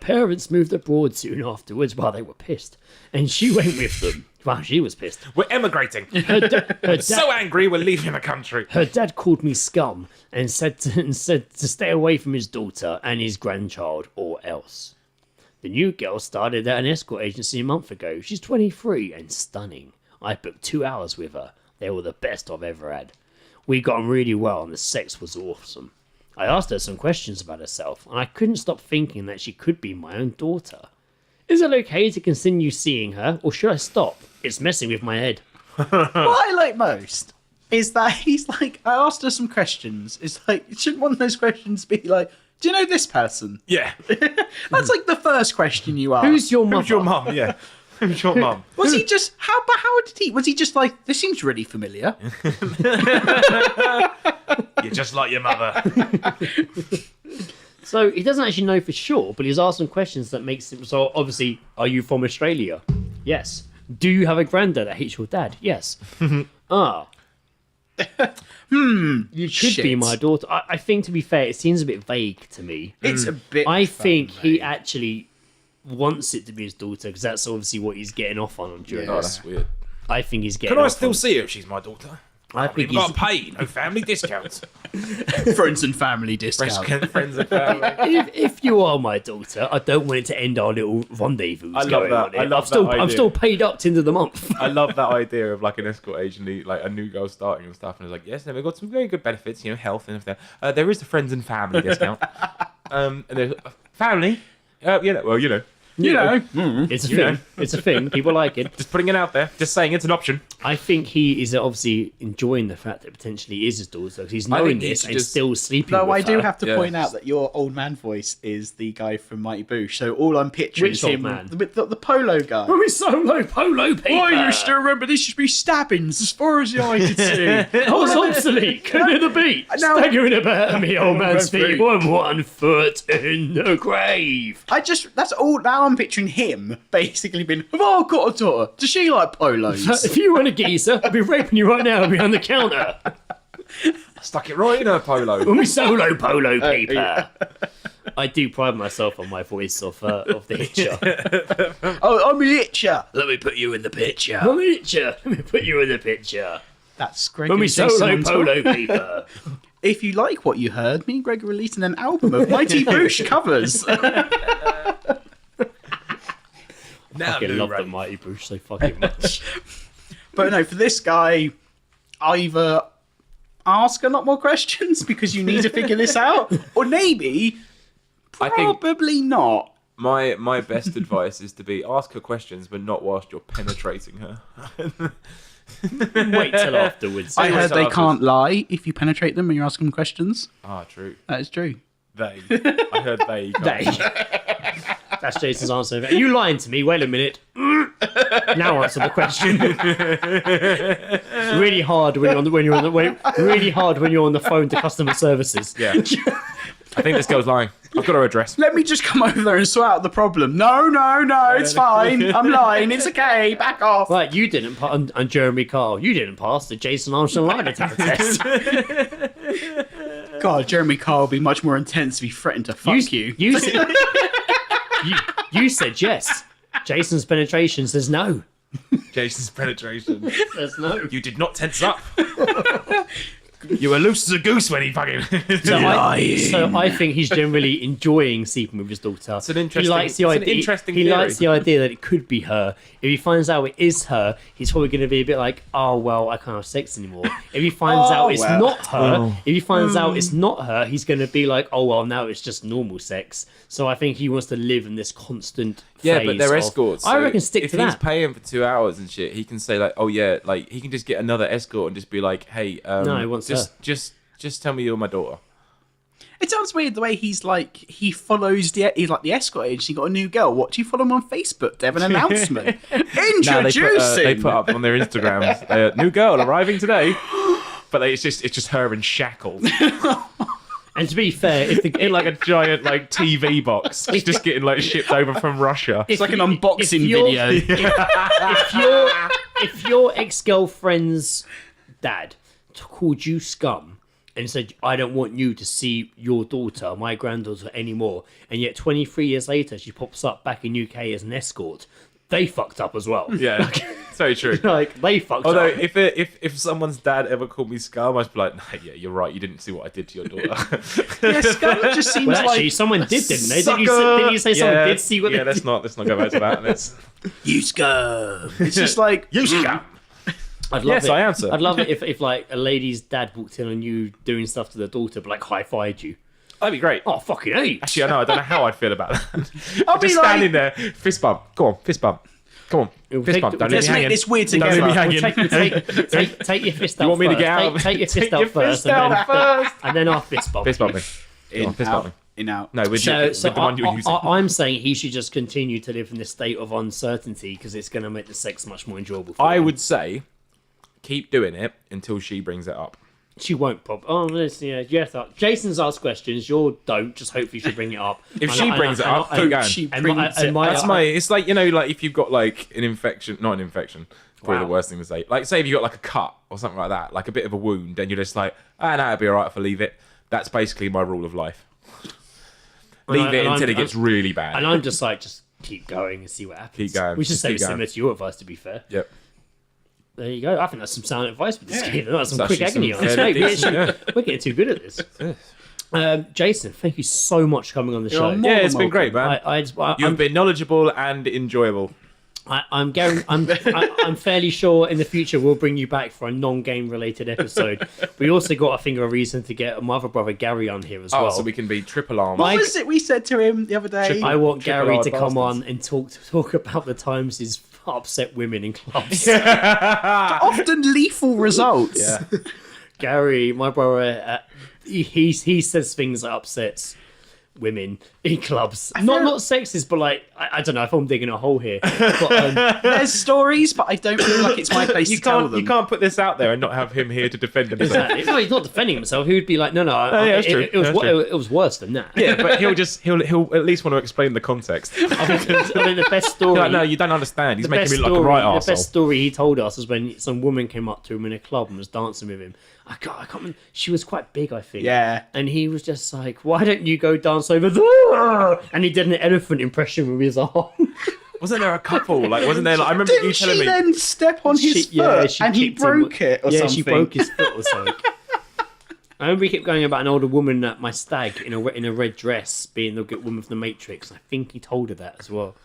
parents moved abroad soon afterwards while they were pissed, and she went with them. Wow, she was pissed. We're emigrating. Her So angry, we're leaving the country. Her dad called me scum and said to stay away from his daughter and his grandchild or else. The new girl started at an escort agency a month ago. She's 23 and stunning. I booked 2 hours with her. They were the best I've ever had. We got on really well and the sex was awesome. I asked her some questions about herself and I couldn't stop thinking that she could be my own daughter. Is it okay to continue seeing her or should I stop? It's messing with my head. What I like most is that he's like, I asked her some questions. It's like, shouldn't one of those questions be like, do you know this person? Yeah. That's like the first question you ask. Who's your mother? Who's your mum? Yeah. Who's your mum? Was he just, how did he, was he just like, this seems really familiar? You're just like your mother. So he doesn't actually know for sure, but he's asked some questions that makes him. So obviously, are you from Australia? Yes. Do you have a granddad that hates your dad? Yes. Ah. You could be Shit. my daughter. I think, to be fair, it seems a bit vague to me. It's a bit. I think he vague. actually wants it to be his daughter because that's obviously what he's getting off on during Oh, this. that's weird. I think he's getting. Can I off still on- see her if she's my daughter? I think We've got he's. to pay. No family discounts. friends and family discount. Friends and family. If you are my daughter, I don't want it to end our little rendezvous. I love going that. on here. I love I'm that idea. still paid up to the end of the month. I love that idea of like an escort agent, like a new girl starting and stuff, and it's like, yes, we've got some very good benefits, health and everything. There is a friends and family discount, and there's family. It's a thing. It's a thing. People like it. Just putting it out there, just saying it's an option. I think he is obviously enjoying the fact that potentially is his daughter because he's I knowing think he this should and just- still sleeping No, with I do her. have to Yeah. point out that your old man voice is the guy from Mighty Boosh. So all I'm picturing Which is old him man? with the polo guy. We solo polo paper. I used to remember this used to be stabbings as far as the eye could see. I was obsolete. Couldn't hear the beat. No. Staggering about me, old man's That's feet. great. 1 foot in the grave. That's all. Now I'm picturing him basically being, have I got a daughter? Does she like polos? If you weren't a geezer, I'd be raping you right now behind the counter. Stuck it right in her polo. When we solo polo paper. I do pride myself on my voice of the hitcher. Oh, I'm a hitcher. Let me put you in the picture. I'm a hitcher. Let me put you in the picture. That's Greg. When we and Jason solo Armstrong. polo paper. If you like what you heard, me and Greg are releasing an album of Mighty Boosh covers. Now fucking love the Mighty Bruce so fucking much. But no, for this guy, either ask a lot more questions because you need to figure this out, or maybe I think probably not. my best advice is to be ask her questions, but not whilst you're penetrating her. Wait till afterwards. I heard Anyways, they afterwards. can't lie if you penetrate them when you're asking them questions. Ah, true. That is true. They. I heard they. Can't. That's Jason's answer. Are you lying to me? Wait a minute. Now answer the question. Really hard when you're on the phone to customer services. Yeah. I think this girl's lying. I've got her address. Let me just come over there and sort out the problem. No, it's fine. I'm lying. It's okay. Back off. Right, you didn't pass on Jeremy Carl. You didn't pass the Jason Armstrong lie detector test. God, Jeremy Carl will be much more intense if he threatened to fuck you. You said, you said yes. Jason's penetration says no. Jason's penetration. Says no. You did not tense up. You were loose as a goose when he fucking. So I think he's generally enjoying sleeping with his daughter. It's an interesting- He likes the it's an idea. interesting he theory. likes the idea that it could be her. If he finds out it is her, he's probably going to be a bit like, "Oh well, I can't have sex anymore." If he finds out it's not her, if he finds out it's not her, he's going to be like, "Oh well, now it's just normal sex." So I think he wants to live in this constant. Yeah, phase but they're of- escorts. I so reckon stick if to he's that. paying for 2 hours and shit, he can say like, "Oh yeah," like he can just get another escort and just be like, "Hey, No, he wants just tell me you're my daughter." It sounds weird the way he's like, he's like the escort agency got a new girl. What do you follow him on Facebook? They have an announcement. Introducing. They put up on their Instagrams, new girl arriving today. But it's just her in shackles. And to be fair, if the In like a giant like TV box. It's just getting like shipped over from Russia. It's like an unboxing video. if your ex-girlfriend's dad called you scum and said, "I don't want you to see your daughter, my granddaughter, anymore," and yet 23 years later she pops up back in UK as an escort, they fucked up as well. Yeah. It's very true. Like, they fucked Although, up. if someone's dad ever called me scum, I'd be like, nah, yeah, you're right. You didn't see what I did to your daughter. Yeah, scum just seems Well, actually, like someone did, didn't they? Sucker! Didn't you say someone did see what they let's did? not go back to that. you scum. It's just like You scum. I'd love Yes, it. I am, sir. I'd love it if like a lady's dad walked in on you doing stuff to their daughter, but like high-fived you. That'd be great. Oh, fucking hey! Actually, I know. I don't know how I'd feel about that. I'll be Just like, standing there, fist bump. Go on, fist bump. Come on, fist take- bump. Don't leave let's me make hanging. this weird Don't leave together. me Well, hanging. take your fist out. You want me to first. get out? Take your fist Take out your first, fist out first. and then I'll fist bump. Fist bump me. Go on, fist bump me. in out. No, with, So, with the one you're using. I'm saying he should just continue to live in this state of uncertainty because it's going to make the sex much more enjoyable. For I him. would say keep doing it until she brings it up. She won't pop. Oh, listen, yeah, yes. Jason's asked questions. You don't. Just hopefully she'll bring it up. If she brings it up, keep going. She and brings my- it. and my- That's my. It's like, you know, like if you've got like an infection, not an infection. Probably Wow. the worst thing to say. Like, say if you got like a cut or something like that, like a bit of a wound, then you're just like, no, it'll be alright if I leave it. That's basically my rule of life. Leave it until it gets really bad. And I'm just like, just keep going and see what happens. Keep going, We should just say keep it's similar going. to your advice, to be fair. Yep. There you go. I think that's some sound advice with this game. That's some It's quick actually agony some on us. fairly Mate, decent, yeah. we're getting too good at this. Jason, thank you so much for coming on the show. You're more Yeah, than it's been great, man. You've been knowledgeable and enjoyable. I'm fairly sure in the future we'll bring you back for a non-game related episode. We also got, I think, a reason to get my other brother Gary on here as Oh, well. so we can be triple armed. What was it we said to him the other day? I want Triple Gary R to come bastards. on and talk about the times he's upset women in clubs. Often lethal results. Yeah. Gary, my brother, he says things that upsets women in clubs. Not sexist, but like I don't know if I'm digging a hole here. But, There's stories, but I don't feel like it's my place You to tell can't, them. you can't put this out there and not have him here to defend himself. exactly. No, he's not defending himself. He would be like, no, yeah, that's true. it was That's true. it was worse than that. Yeah, but he'll at least want to explain the context. I mean, the best story. Like, no, you don't understand. He's the making best me look like story, a right the arsehole. best story he told us was when some woman came up to him in a club and was dancing with him. I can't remember. She was quite big, I think. Yeah. And he was just like, "Why don't you go dance over there?" And he did an elephant impression with his arm. Wasn't there a couple? Like, wasn't there? Like, I remember you Didn't telling she me. then step on his foot and he kicked him. broke it or yeah, something? she broke his foot or something. I remember he kept going about an older woman at my stag in a red dress being the good woman from the Matrix. I think he told her that as well.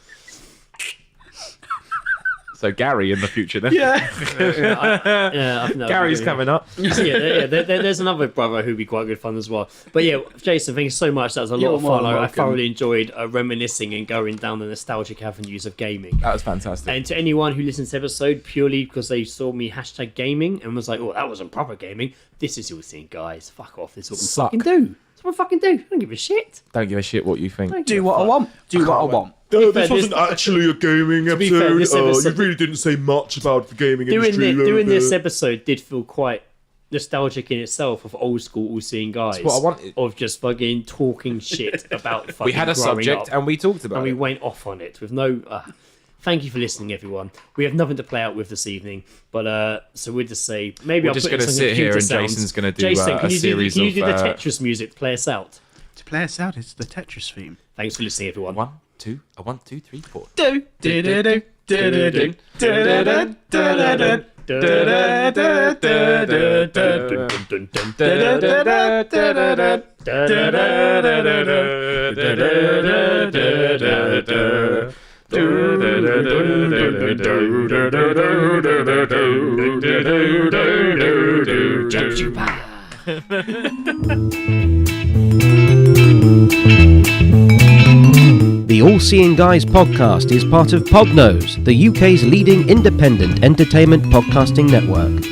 So Gary in the future then. Yeah. Yeah, I think that Gary's would be- coming up. There's another brother who'd be quite good fun as well. But yeah, Jason, thank you so much. That was a lot You're of more fun. than I welcome. thoroughly enjoyed reminiscing and going down the nostalgic avenues of gaming. That was fantastic. And to anyone who listens to this episode purely because they saw me hashtag gaming and was like, "Oh, that wasn't proper gaming," this is your thing, guys. Fuck off. This is what we Suck. fucking do. That's what we fucking do. I don't give a shit. Don't give a shit what you think. Don't Do give a what I fuck. want. Do what I want. No, fair, this wasn't actually a gaming be fair, episode. this episode- you really didn't say much about the gaming Doing, industry. doing this episode did feel quite nostalgic in itself of old school all-seeing guys. what I wanted. Of just fucking talking shit about fucking We had a growing subject up. and we talked about and we it. went off on it with no. Thank you for listening, everyone. We have nothing to play out with this evening, but so we'll just say maybe We're I'll just put in gonna some sit here computer and sounds. Jason's gonna do, Jason, a can you series do, can you of, do the Tetris music to play us out? To play us out, it's the Tetris theme. Thanks for listening, everyone. 1, 2, 1, 2, 3, 4. Do do do do do do do do do do. The All Seeing Guys podcast is part of Podnose, the UK's leading independent entertainment podcasting network.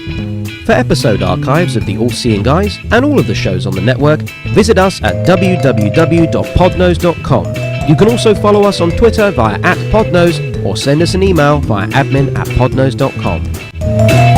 For episode archives of the All Seeing Guys and all of the shows on the network, visit us at www.podnose.com. You can also follow us on Twitter via @podnose or send us an email via admin@podnose.com.